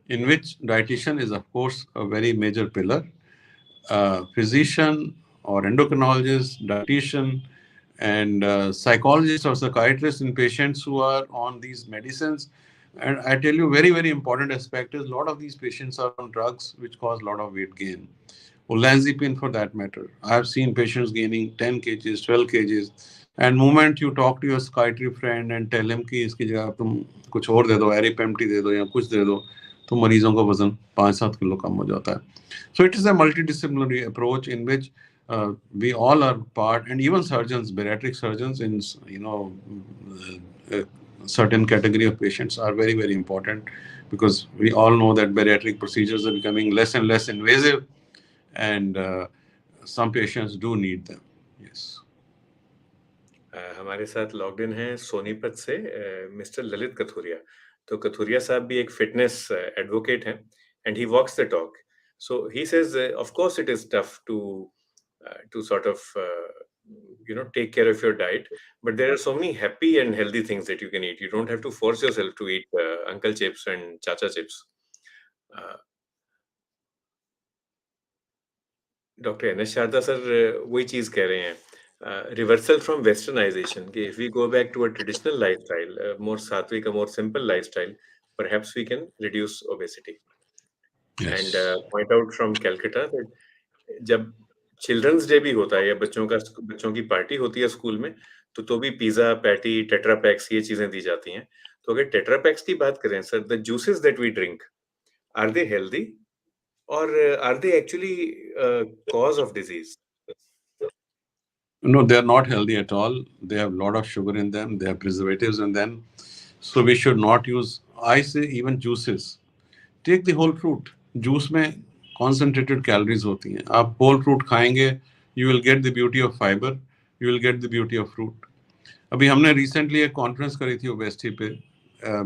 in which dietitian is of course a very major pillar. Physician or endocrinologist, dietitian, and psychologist or psychiatrist in patients who are on these medicines. And I tell you, very, very important aspect is a lot of these patients are on drugs which cause a lot of weight gain. Olanzapine for that matter. I have seen patients gaining 10 kgs, 12 kgs. And moment you talk to your psychiatry friend and tell him कि इसकी जगह तुम कुछ और दे दो, एरिपेम्पटी दे दो या कुछ दे दो, तो मरीजों का वजन 5-7 किलो कम हो जाता है. So it is a multidisciplinary approach in which we all are part, and even surgeons, bariatric surgeons in certain category of patients are very, very important, because we all know that bariatric procedures are becoming less and less invasive, and some patients do need them. Yes. हमारे साथ logged in हैं सोनीपत से mister Lalit Kathuria. तो कथुरिया साहब भी एक fitness advocate हैं and he walks the talk. So he says of course it is tough to sort of take care of your diet, but there are so many happy and healthy things that you can eat. You don't have to force yourself to eat uncle chips and chacha chips. Doctor N S Sharda sir वही चीज कह रहे हैं, reversal from westernisation कि if we go back to a traditional lifestyle, more sattvic, a more simple lifestyle, perhaps we can reduce obesity. And Yes. point out from Calcutta that जब children's day भी होता है या बच्चों की पार्टी होती है स्कूल में, तो भी पिज्जा, पैटी, टेट्रा पैक्स ये चीजें दी जाती हैं. तो अगर टेट्रा पैक्स की बात करें sir, the juices that we drink, are they healthy or are they actually cause of disease? No, they are not healthy at all. They have a lot of sugar in them. They have preservatives in them. So we should not use, I say, even juices. Take the whole fruit. Juice में concentrated calories होती हैं. आप whole fruit खाएंगे, you will get the beauty of fiber. You will get the beauty of fruit. अभी हमने recently एक conference करी थी obesity पे,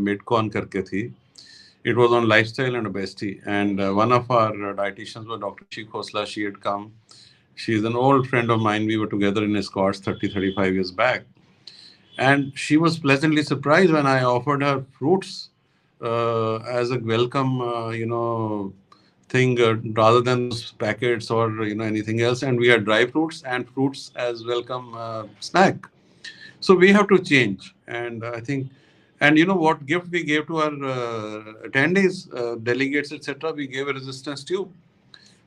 Midcon करके थी. It was on lifestyle and obesity, and one of our dietitians was Dr. She Khosla. She had come. She is an old friend of mine. We were together in Escorts 35 years back. And she was pleasantly surprised when I offered her fruits as a welcome, thing, rather than those packets or anything else. And we had dry fruits and fruits as welcome snack. So we have to change, and I think, and you know what gift we gave to our attendees, delegates, etc. We gave a resistance tube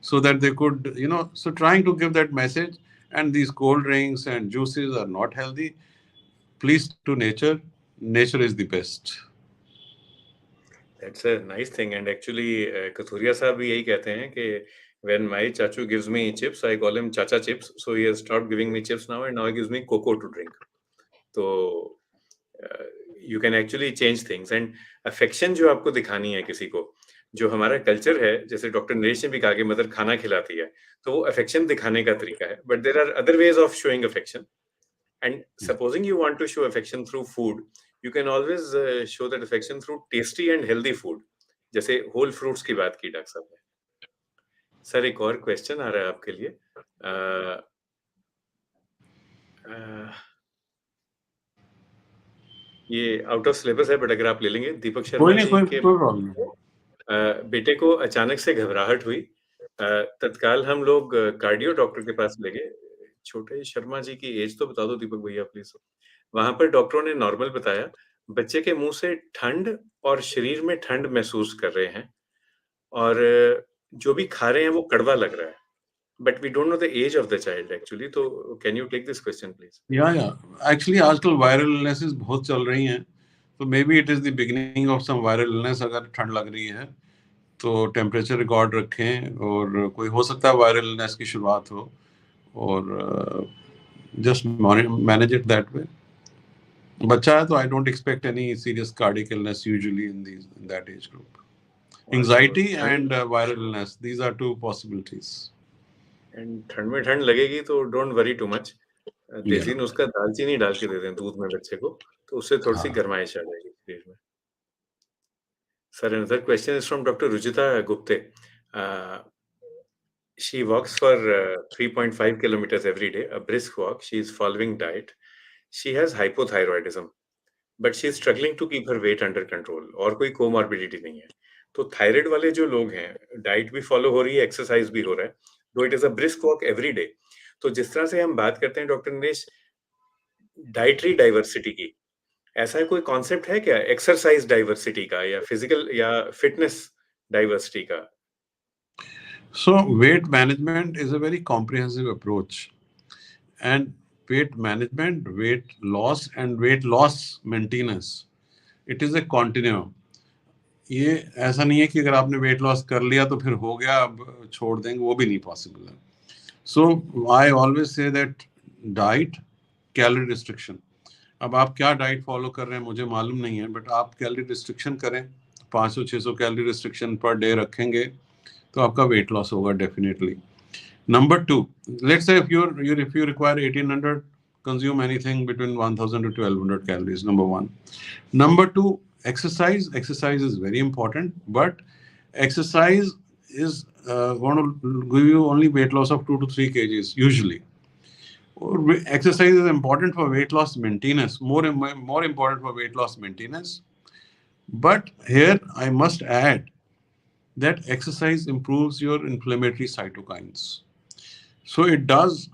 so that they could, so trying to give that message. And these cold drinks and juices are not healthy. Please stick to nature. Nature is the best. That's a nice thing. And actually, Kathuria साहब भी यही कहते हैं कि when my chachu gives me chips, I call him chacha chips. So he has stopped giving me chips now, and now he gives me cocoa to drink. So you can actually change things. And affection जो आपको दिखानी है किसी को, जो हमारा culture है, जैसे डॉक्टर नरेश ने भी कहा कि मदर खाना खिलाती है, तो वो अफेक्शन दिखाने का तरीका है. But there are other ways of showing affection. And supposing you want to show affection through food, you can always show that affection through tasty and healthy food. जैसे whole fruits की बात की doctor साहब ने. Sir एक और question आ रहा है आपके लिए. अ, अ, ये आउट ऑफ सिलेबस है, बट अगर आप ले लेंगे. दीपक कोई शर्मा नहीं, जी कोई के कोई प्रॉब्लम नहीं. बेटे को अचानक से घबराहट हुई. तत्काल हम लोग कार्डियो डॉक्टर के पास ले गए. छोटे शर्मा जी की एज तो बता दो दीपक भैया प्लीज. वहां पर डॉक्टरों ने नॉर्मल बताया. बच्चे के मुंह से ठंड और शरीर में ठंड महसूस कर रहे हैं, और जो भी खा रहे हैं वो कड़वा लग रहा है. But we don't know the age of the child actually. So can you take this question, please? या एक्चुअली आजकल वायरल इलनेसेस बहुत चल रही हैं, तो maybe it is the beginning of some viral illness. अगर ठंड लग रही है तो टेम्परेचर रिकॉर्ड रखें, और कोई हो सकता है वायरल इलनेस की शुरुआत हो, और just manage it that way. बच्चा है तो I don't expect any serious cardiac illness usually in that age group. और तो एंजाइटी ठंड and viral illness, these are two possibilities. And ठंड में ठंड लगेगी तो डोंट वरी टू मच. या देसी नुस्खा दालचीनी डाल के दे दें दूध में बच्चे को, तो उससे थोड़ी सी हाँ. गर्माइश आ जाएगी शरीर में. Sir, another question is from Dr. Rujita Gupte. Uh, she walks for 3.5 kilometers every day, a brisk walk. She is following diet. She has hypothyroidism, but she is struggling to keep her weight under control. और कोई comorbidity नहीं है. तो thyroid वाले जो लोग हैं, diet भी फॉलो हो रही है, एक्सरसाइज भी हो रहा है, तो it is a brisk walk every day. तो जिस तरह से हम बात करते हैं डॉक्टर नरेश डाइटरी डाइवर्सिटी की, ऐसा कोई कॉन्सेप्ट है क्या एक्सरसाइज डाइवर्सिटी का या फिजिकल या फिटनेस डाइवर्सिटी का? So weight management is a very comprehensive approach. And weight management, weight loss, and weight loss maintenance, it is a continuum. ये ऐसा नहीं है कि अगर आपने वेट लॉस कर लिया तो फिर हो गया, अब छोड़ देंगे, वो भी नहीं पॉसिबल है. So I always say that diet, calorie restriction. अब आप क्या डाइट फॉलो कर रहे हैं मुझे मालूम नहीं है, बट आप कैलोरी रिस्ट्रिक्शन करें. 500-600 कैलोरी रिस्ट्रिक्शन पर डे रखेंगे तो आपका वेट लॉस होगा definitely. Number two, let's say if you require 1800, consume anything between 1000 to 1200 calories. Number one. Number two, exercise. Exercise is very important, but exercise is going to give you only weight loss of 2 to 3 kgs usually. Or exercise is important for weight loss maintenance. More important for weight loss maintenance. But here I must add that exercise improves your inflammatory cytokines. So it does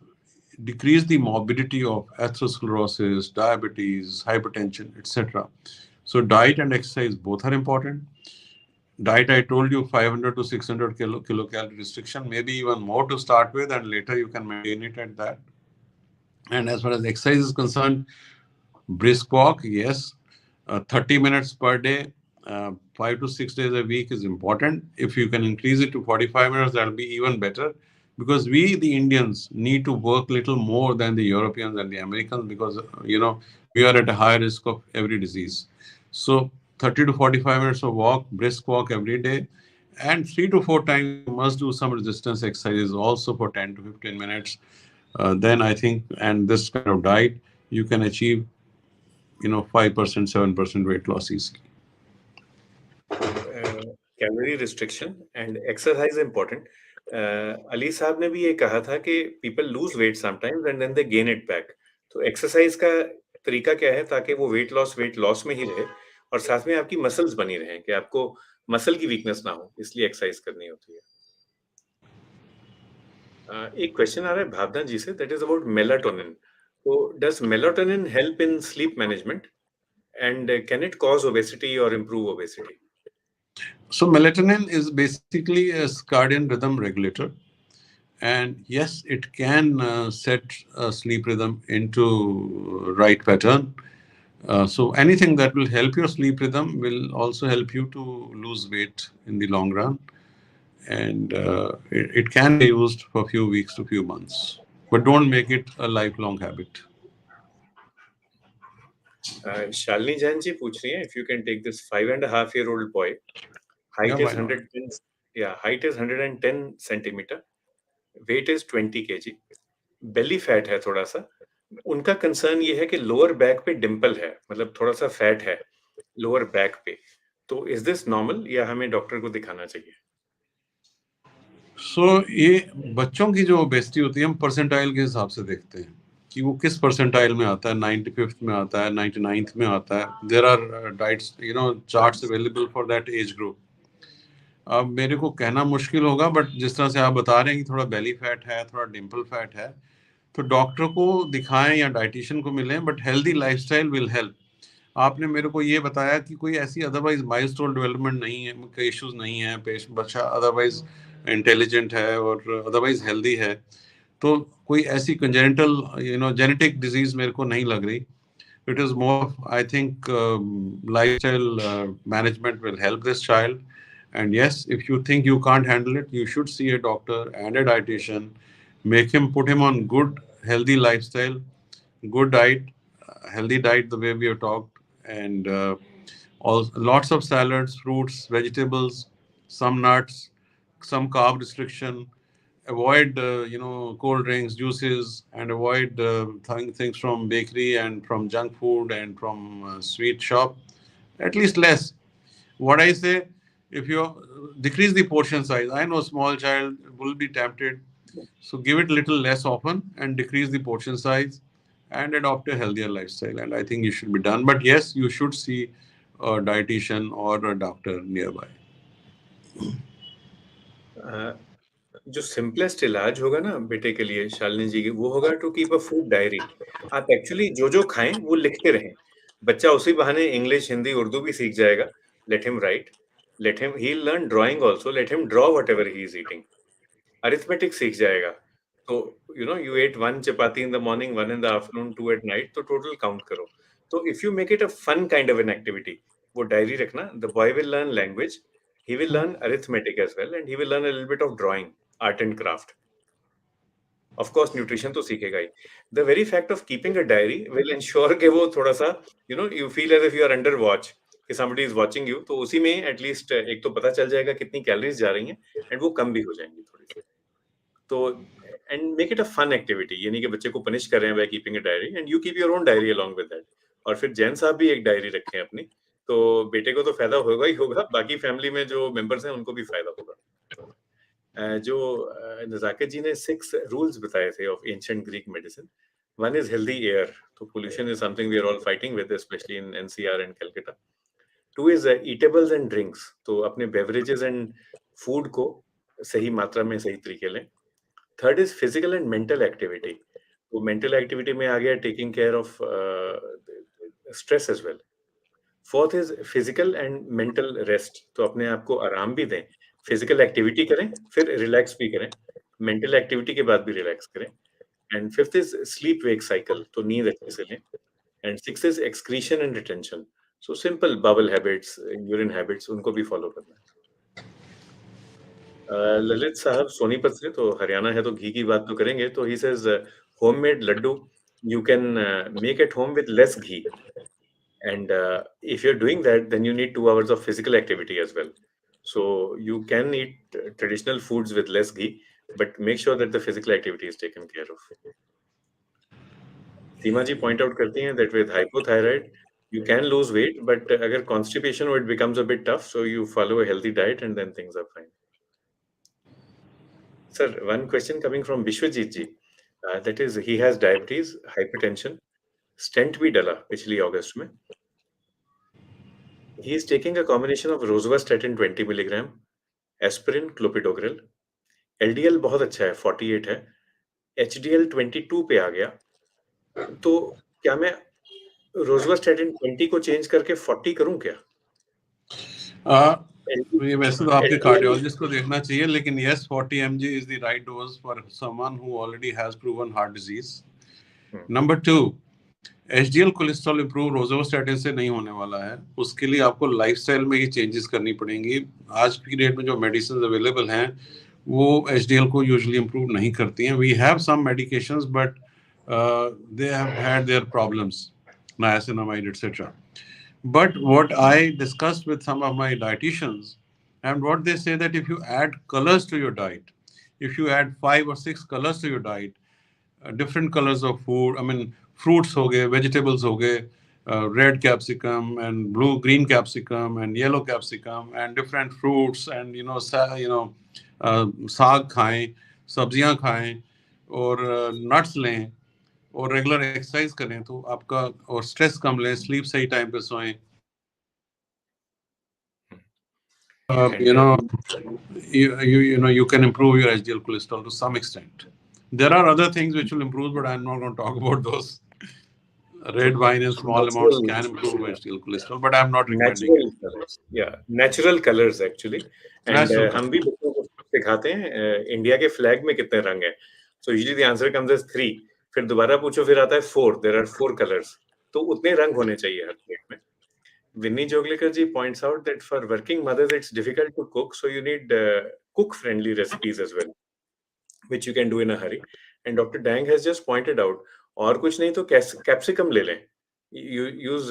decrease the morbidity of atherosclerosis, diabetes, hypertension, etc. So diet and exercise both are important. Diet, I told you, 500 to 600 kilocalorie restriction, maybe even more to start with, and later you can maintain it at that. And as far as exercise is concerned, brisk walk, yes. 30 minutes per day, 5 to 6 days a week is important. If you can increase it to 45 minutes, that'll be even better, because we, the Indians, need to work little more than the Europeans and the Americans, because, we are at a higher risk of every disease. So 30 to 45 minutes of walk, brisk walk every day, and 3 to 4 times you must do some resistance exercises also for 10 to 15 minutes. Then I think, and this kind of diet, you can achieve 5%, 7% weight loss easily. Calorie restriction and exercise important. Ali साहब ने भी ये कहा था कि people lose weight sometimes and then they gain it back. तो exercise का तरीका क्या है ताकि वो वेट लॉस में ही रहे और साथ में आपकी मसल्स बनी रहें, कि आपको मसल की वीकनेस ना हो, इसलिए एक्सरसाइज करनी होती है. एक क्वेश्चन आ रहा है भावना जी से, दैट इज अबाउट मेलाटोनिन. तो does melatonin help in sleep management and can it cause obesity और improve obesity? So melatonin is basically a circadian rhythm regulator, and yes, it can set a sleep rhythm into right pattern. So anything that will help your sleep rhythm will also help you to lose weight in the long run, and it can be used for a few weeks to few months, but don't make it a lifelong habit. Shalini Jain ji पूछ रही हैं, if you can take this 5.5 year old boy. Yeah, Height why is not? 110, yeah, height is 110 centimeter. Weight is 20 kg. Belly fat है थोड़ा सा. उनका concern ये है कि लोअर बैक पे डिंपल है, मतलब थोड़ा सा फैट है लोअर बैक पे. तो इज दिस नॉर्मल या हमें डॉक्टर को दिखाना चाहिए? सो ये बच्चों की जो ओबेसिटी होती है, हम परसेंटाइल के हिसाब से देखते हैं कि वो किस परसेंटाइल में आता है. 95th में आता है, 99th में आता है. There are diets, charts available for that age group. अब मेरे को कहना मुश्किल होगा, बट जिस तरह से आप बता रहे हैं कि थोड़ा बेली फैट है, थोड़ा डिम्पल फैट है, तो डॉक्टर को दिखाएं या डाइटिशियन को मिलें, but healthy lifestyle will help. आपने मेरे को ये बताया कि कोई ऐसी अदरवाइज माइलस्टोन डेवलपमेंट नहीं है, कोई इश्यूज नहीं है, बच्चा अदरवाइज इंटेलिजेंट है और अदरवाइज हेल्दी है, तो कोई ऐसी कंजेनिटल जेनेटिक डिजीज मेरे को नहीं लग रही. It is more of, I think, lifestyle management will help this child. And yes, if you think you can't handle it, you should see a doctor and a dietitian. Make him, put him on good, healthy lifestyle, good diet, healthy diet the way we have talked, and all lots of salads, fruits, vegetables, some nuts, some carb restriction. Avoid cold drinks, juices, and avoid things from bakery and from junk food and from sweet shop. At least less. What I say, if you decrease the portion size, I know small child will be tempted, so give it little less often and decrease the portion size and adopt a healthier lifestyle. And I think you should be done. But yes, you should see a dietitian or a doctor nearby. जो simplest इलाज होगा ना बेटे के लिए शालिनी जी की, वो होगा to keep a food diary. आप एक्चुअली जो जो खाएं वो लिखते रहें. बच्चा उसी बहाने इंग्लिश, हिंदी, उर्दू भी सीख जाएगा. Let him write, let him he learn drawing also, let him draw whatever he is eating. Arithmetic सीख जाएगा. तो you ate one chapati in the morning, one in the afternoon, two at night, तो total count करो. तो if you make it a fun kind of an activity, वो diary रखना, the boy will learn language, he will learn arithmetic as well, and he will learn a little bit of drawing, art and craft. Of course nutrition तो सीखेगा ही. The very fact of keeping a diary will ensure कि वो थोड़ा सा you feel as if you are under watch, कि somebody is watching you. तो उसी में at least एक तो पता चल जाएगा कितनी कैलोरीज जा रही हैं, and वो कम भी हो जाएंगी थोड़ी सी. तो and make it a fun activity, ये नहीं कि बच्चे को पनिश कर रहे हैं by keeping a diary, and you keep your own diary along with that. और फिर जैन साहब भी एक डायरी रखें अपनी, तो बेटे को तो फायदा होगा ही होगा, बाकी फैमिली में जो मेंबर्स हैं उनको भी फायदा होगा. जो नजाकत जी ने 6 रूल्स बताए थे of ancient Greek medicine. One is healthy air, तो pollution is something we are all fighting with, specially in NCR and Calcutta. Two is eatables and drinks, तो अपने बेवरेजेस एंड फूड को सही मात्रा में सही तरीके लें. Third is physical and mental activity, तो मेंटल एक्टिविटी में आ गया taking care of stress as well. Fourth is physical and mental rest, तो अपने आप को आराम भी दें. फिजिकल एक्टिविटी करें, फिर रिलैक्स भी करें, मेंटल एक्टिविटी के बाद भी रिलैक्स करें. And fifth is sleep wake cycle, तो नींद अच्छे से लें. And six is excretion and retention, so simple bowel habits, urine habits, उनको भी फॉलो करना है. ललित साहब सोनीपत से, तो हरियाणा है तो घी की बात तो करेंगे. तो he says homemade laddu you can make at home with less ghee. And if you're doing that, then you need 2 hours of physical activity as well. So you can eat traditional foods with less ghee, but make sure that the physical activity is taken care of. Seema ji point out करती हैं that with hypothyroid, you can lose weight, but अगर constipation or it becomes a bit tough, so you follow a healthy diet and then things are fine. Sir, one question coming from Vishwajit ji, that is he has diabetes, hypertension, stent भी डला पिछली अगस्त में. He is taking a combination of rosuvastatin 20 milligram, aspirin, clopidogrel. LDL बहुत अच्छा है, 48 है. HDL 22 पे आ गया. तो क्या मैं रोजुवास्टेटिन 20 को चेंज करके 40 करूं क्या? ये वैसे तो आपके LDL कार्डियोलॉजिस्ट को देखना चाहिए, लेकिन yes, 40 mg is the right dose for someone who already has proven heart disease. Number 2, HDL cholesterol improve rosuvastatin से नहीं होने वाला है. उसके लिए आपको लाइफस्टाइल में ही चेंजेस करनी पड़ेंगी. आज की डेट में जो मेडिसिन अवेलेबल हैं वो एचडीएल को यूजुअली इंप्रूव नहीं करती हैं. We have some medications but they have had their problems, niacinamide etc. But what I discussed with some of my dietitians, and what they say, that if you add colors to your diet, if you add 5 or 6 colors to your diet, different colors of food, I mean fruits हो गए, vegetables हो गए, red capsicum and blue green capsicum and yellow capsicum and different fruits, and साग खाएं, सब्जियां खाएं और nuts लें और रेगुलर एक्सरसाइज करें, तो आपका, और स्ट्रेस कम लें, स्लीप सही टाइम पे सोएं. You know, you can improve your HDL cholesterol to some extent. There are other things which will improve, but I'm not going to talk about those. Red wine in small amounts natural, can improve HDL cholesterol, but I'm not recommending natural it. colors, yeah, natural colors actually. And Natural हम color. भी बच्चों को दिखाते हैं India के flag में कितने रंग हैं, so usually the answer comes as 3, फिर दोबारा पूछो फिर आता है 4, देयर आर 4 कलर्स, तो उतने रंग होने चाहिए हर प्लेट में। Vinny Joglekar ji points out that for working mothers it's difficult to cook, so you need cook friendly recipes as well, which you can do in a hurry. And Dr. Dang has just pointed out, और कुछ नहीं तो capsicum ले लें, you use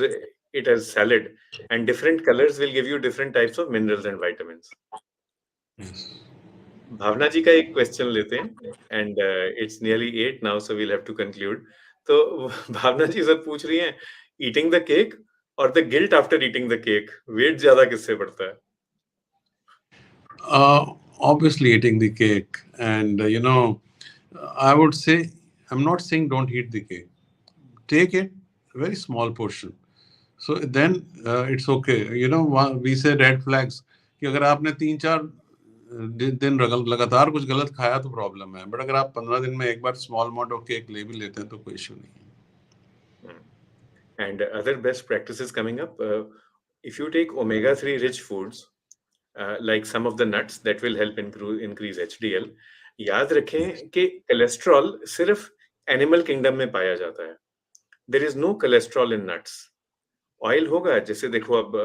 it as salad, and different colors will give you different types of minerals and vitamins. भावना जी का एक question लेते हैं, and it's nearly 8 now, so we'll have to conclude. तो भावना जी सर पूछ रही हैं, ईटिंग द केक और the guilt after eating the cake, weight ज्यादा किससे बढ़ता है? Obviously, eating the cake. And, I would say, I'm not saying don't eat the cake. Take it, very small portion. So then it's okay. We say red flags. कि अगर आपने 3-4 दिन लगातार कुछ गलत खाया तो प्रॉब्लम है, बट अगर आप 15 दिन में एक बार स्मॉल अमाउंट ऑफ केक ले भी लेते हैं तो कोई इशू नहीं है। And other best practices coming up, if you take omega-3 rich foods, like some of the nuts, that will help increase HDL. याद रखें कि कोलेस्ट्रॉल सिर्फ एनिमल किंगडम में पाया जाता है, there is no cholesterol in nuts. Oil होगा, जैसे देखो अब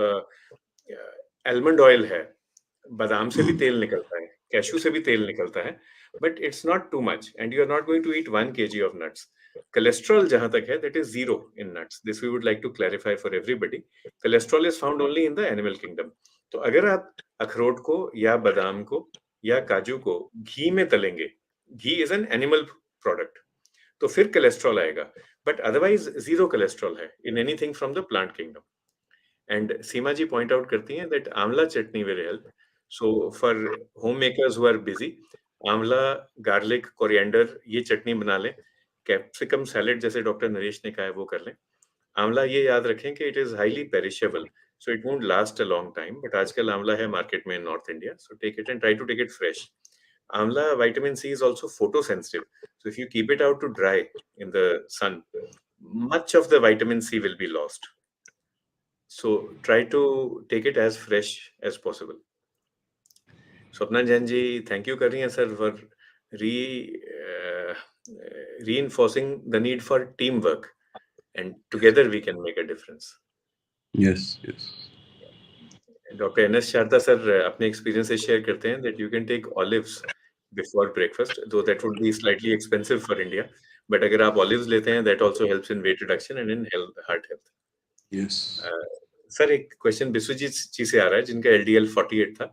आलमंड ऑयल है, बादाम से भी तेल निकलता है, कैशू से भी तेल निकलता है, but it's not too much, and you are not going to eat 1 kg of nuts. Cholesterol जहां तक है, that is zero in nuts, this we would like to clarify for everybody. Cholesterol is found only in the animal kingdom. तो अगर आप अखरोट को या बादाम को या काजू को घी में तलेंगे, घी इज एन एनिमल प्रोडक्ट, तो फिर कोलेस्ट्रॉल आएगा, बट अदरवाइज जीरो कोलेस्ट्रॉल है in anything from the plant kingdom. And Seema ji point out करती हैं that amla chutney will help. So for homemakers who are busy, आंवला, garlic, coriander, ये चटनी बना लें। कैप्सिकम सैलेड जैसे doctor Naresh ने कहा है वो कर लें। आंवला ये याद रखें कि it is highly perishable, so it won't last a long time, but आजकल आंवला है मार्केट में in North India, so take it and try to take it fresh. Amla vitamin C is also photosensitive, so if you keep it out to dry in the sun, much of the vitamin C will be lost. So try to take it as fresh as possible. Swapna Jain ji thank you कर रही हैं sir for re reinforcing the need for teamwork, and together we can make a difference. Yes, yes. Doctor N S Sharda sir अपने experience से share करते हैं that you can take olives before breakfast, though that would be slightly expensive for India, but अगर आप olives लेते हैं that also helps in weight reduction and in health, heart health. Yes. Sir एक question Biswajit ji से आ रहा है जिनका LDL 48 था,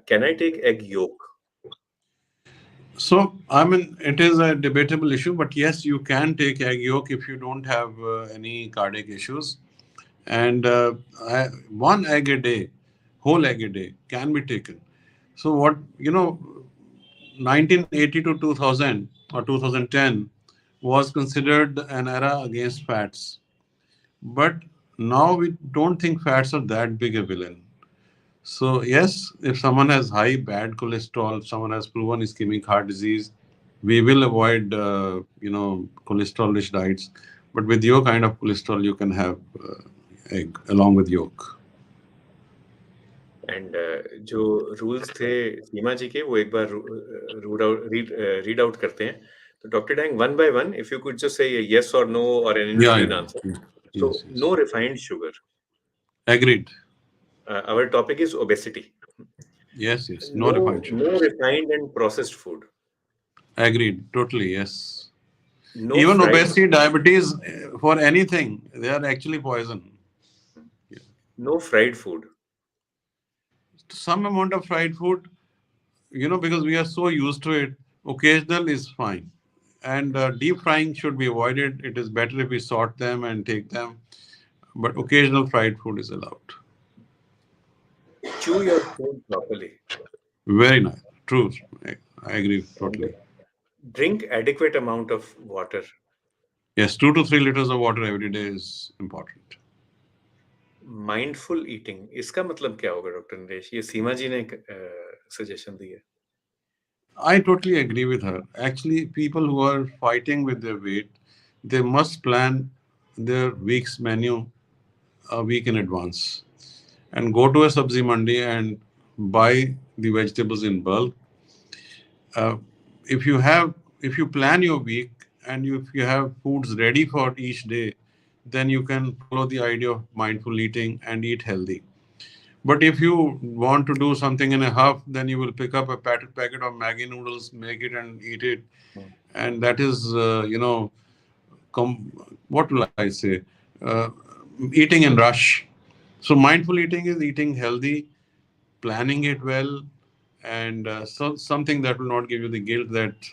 can I take egg yolk? So, I mean, it is a debatable issue, but yes, you can take egg yolk if you don't have any cardiac issues. And one egg a day, whole egg a day, can be taken. So, 1980 to 2000 or 2010 was considered an era against fats. But now we don't think fats are that big a villain. So yes, if someone has high bad cholesterol, someone has proven ischemic heart disease, we will avoid cholesterol-rich diets. But with your kind of cholesterol, you can have egg along with yolk. And जो rules थे सीमा जी के, वो एक बार read out करते हैं। तो doctor dang, one by one, if you could just say yes or no or an in Yeah, between yeah, answer. yeah. So Yes, yes. no refined sugar. Agreed. Our topic is obesity. Yes, yes. No refined No sugars. refined and processed food. Agreed. Totally. Yes. No Even fried obesity, diabetes, for anything, they are actually poison. Yeah. no fried food. Some amount of fried food, because we are so used to it, occasional is fine. And deep frying should be avoided. It is better if we sort them and take them. But occasional fried food is allowed. Chew your food properly. Very nice. True. I agree And totally. drink adequate amount of water. Yes, 2 to 3 liters of water every day is important. Mindful eating, इसका मतलब क्या होगा doctor Naresh? ये सीमा जी ने suggestion दी है। I totally agree with her. Actually, people who are fighting with their weight, they must plan their week's menu a week in advance and go to a sabzi mandi and buy the vegetables in bulk uh, if you have if you plan your week and if you have foods ready for each day, then you can follow the idea of mindful eating and eat healthy. But if you want to do something in a huff, then you will pick up a packet of Maggi noodles, make it and eat it, Mm. and that is what will I say, uh, eating in rush. So mindful eating is eating healthy, planning it well, and something that will not give you the guilt that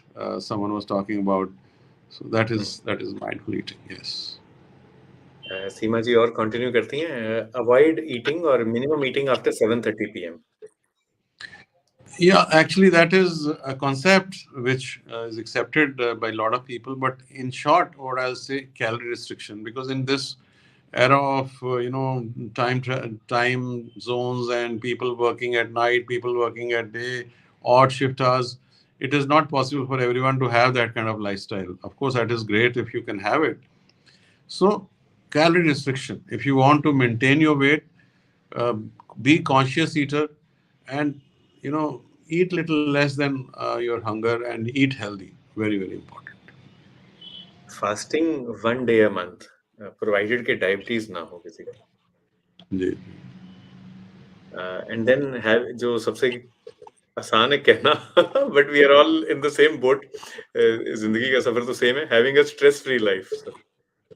someone was talking about. So Mm. that is mindful eating. Yes. सीमा जी और continue करती हैं, avoid eating और minimum eating after 7:30 PM. Yeah, actually, that is a concept which is accepted by a lot of people. But in short, what I'll say, calorie restriction, because in this era of time zones and people working at night, people working at day, odd shift hours, it is not possible for everyone to have that kind of lifestyle. Of course, that is great if you can have it. So, calorie restriction. If you want to maintain your weight, uh, be conscious eater, and eat little less than your hunger and eat healthy. Very very important. Fasting 1 day a month, provided कि diabetes ना हो किसी को. जी. And then have जो सबसे आसान है कहना, but we are all in the same boat. जिंदगी का सफर तो सेम है, having a stress free life sir.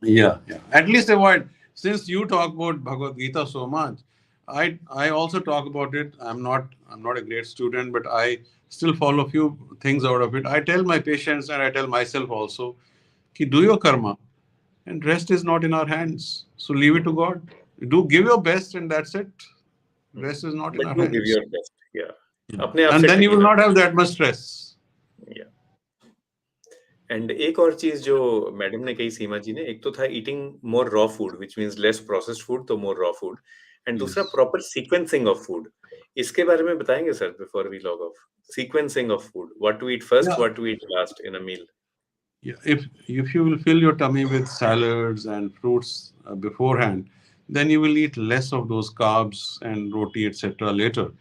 Yeah, yeah. At least avoid. Since you talk about Bhagavad Gita so much, I also talk about it. I'm not a great student, but I still follow a few things out of it. I tell my patients and I tell myself also, ki do your karma, and rest is not in our hands. So leave it to God. Do give your best, and that's it. Rest is not in but our do give hands. Your best. या अपने आप And से then you ठगी will ना not have करो. that much stress. या and एक और चीज जो मैडम ने कही, सीमा जी ने, एक तो था eating more raw food which means less processed food, तो मोर रॉ फूड. एंड दूसरा Yes. Proper sequencing of food. इसके बारे में बताएंगे sir before we log off? Sequencing of food, what to eat first, Yeah. What to eat last in a meal. Yeah, if you will fill your tummy with salads and fruits beforehand, then you will eat less of those carbs and roti etc. later.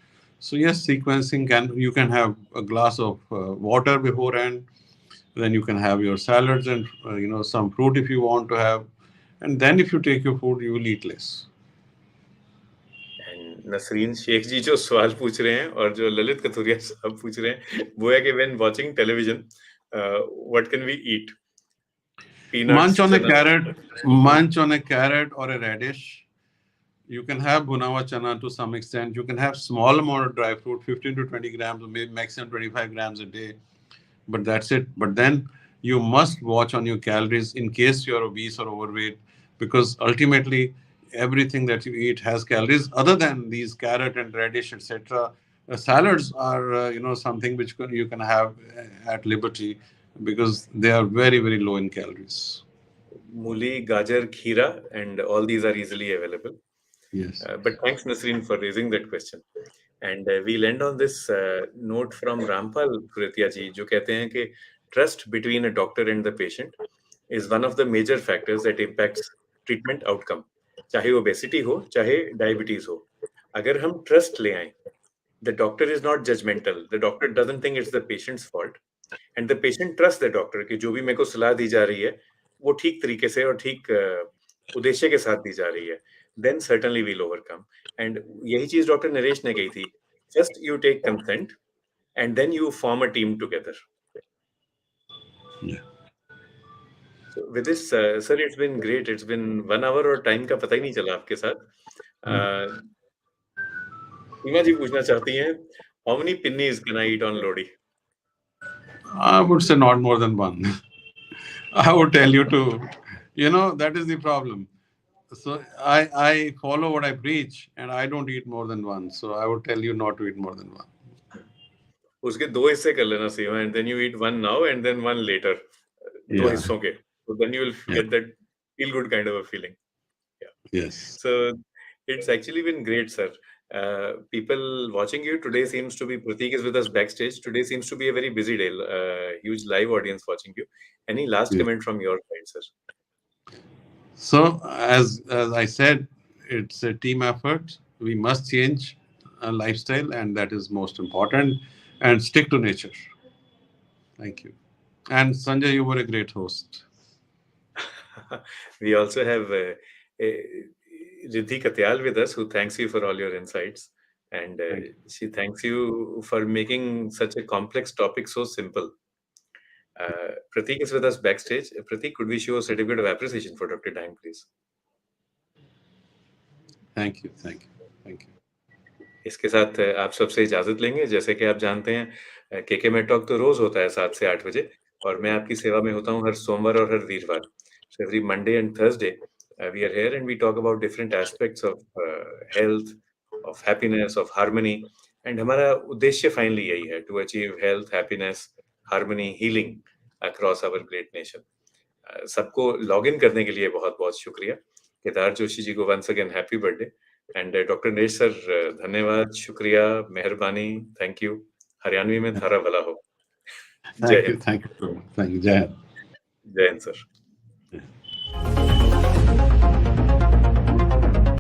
So yes, sequencing can you can have a glass of water beforehand, then you can have your salads and some fruit if you want to have, and then if you take your food, you will eat less. And Nasreen Sheikh ji जो सवाल पूछ रहे हैं और जो ललित कथुरिया साहब पूछ रहे हैं, वो है कि when watching television, what can we eat? Munch peanuts, on a चना. carrot, munch on a carrot or a radish. You can have bhunawa chana to some extent. You can have small amount of dry fruit, 15 to 20 grams, or maybe maximum 25 grams a day. But that's it. But then you must watch on your calories in case you're obese or overweight, because ultimately everything that you eat has calories. Other than these carrot and radish, etc., salads are something which you can have at liberty because they are very very low in calories. मूली, गाजर, खीरा, and all these are easily available. Yes. But thanks, Nasreen, for raising that question. And we'll end on this note from Rampal Puritia ji, जो कहते हैं कि trust between a doctor and the patient is one of the major factors that impacts treatment outcome. चाहे obesity हो, चाहे diabetes हो. अगर हम trust ले आएं, the doctor is not judgmental. The doctor doesn't think it's the patient's fault. And the patient trust the doctor कि जो भी मेरे को सलाह दी जा रही है वो ठीक तरीके से और ठीक उद्देश्य के साथ दी जा रही है, then certainly we'll overcome. And यही चीज डॉक्टर नरेश ने कही थी, first you take consent and then you form a team together. Yeah. So with this sir, it's been great. It's been 1 hour और टाइम का पता ही नहीं चला आपके साथ. सीमा जी पूछना चाहती हैं, how many pinnis can I eat on Lohri? I would say not more than one. I would tell you to, that is the problem. So I follow what I preach, and I don't eat more than one. So I would tell you not to eat more than one. उसके दो हिस्से कर लेना Seema, and then you eat one now and then one later. दो Yeah. हिस्सों के, so then you will Yeah. get that feel good kind of a feeling. Yeah. Yes. So it's actually been great, sir. People watching you today seems to be, Pratik is with us backstage. Today seems to be a very busy day. Huge live audience watching you. Any last Yes. comment from your side, sir? So as I said, it's a team effort. We must change a lifestyle, and that is most important. And stick to nature. Thank you. And Sanjay, you were a great host. We also have Riddhi Katyal with us, who thanks you for all your insights. And Thank you. she thanks you for making such a complex topic so simple. Pratik is with us backstage. Pratik, could we show a certificate of appreciation for Dr. Dang, please? Thank you. Thank you. Thank you. इसके साथ आप सबसे इजाज़त लेंगे। जैसे कि आप जानते हैं केके में टॉक तो रोज़ होता है 7 से 8 बजे और मैं आपकी सेवा में होता हूँ हर सोमवार और हर वीरवार। So every Monday and Thursday, we are here and we talk about different aspects of health, of happiness, of harmony and हमारा उद्देश्य फाइनली यही है to achieve health, happiness, harmony, healing across our great nation. सबको log in करने के लिए बहुत-बहुत शुक्रिया। केदार जोशी जी को once again happy birthday and doctor नेश सर धन्यवाद, शुक्रिया, मेहरबानी, थैंक यू। हरियाणवी में थारा भला हो। जय Thank you. Hind. Thank you so much. Thank you. Jai Hind. जय हिंद सर।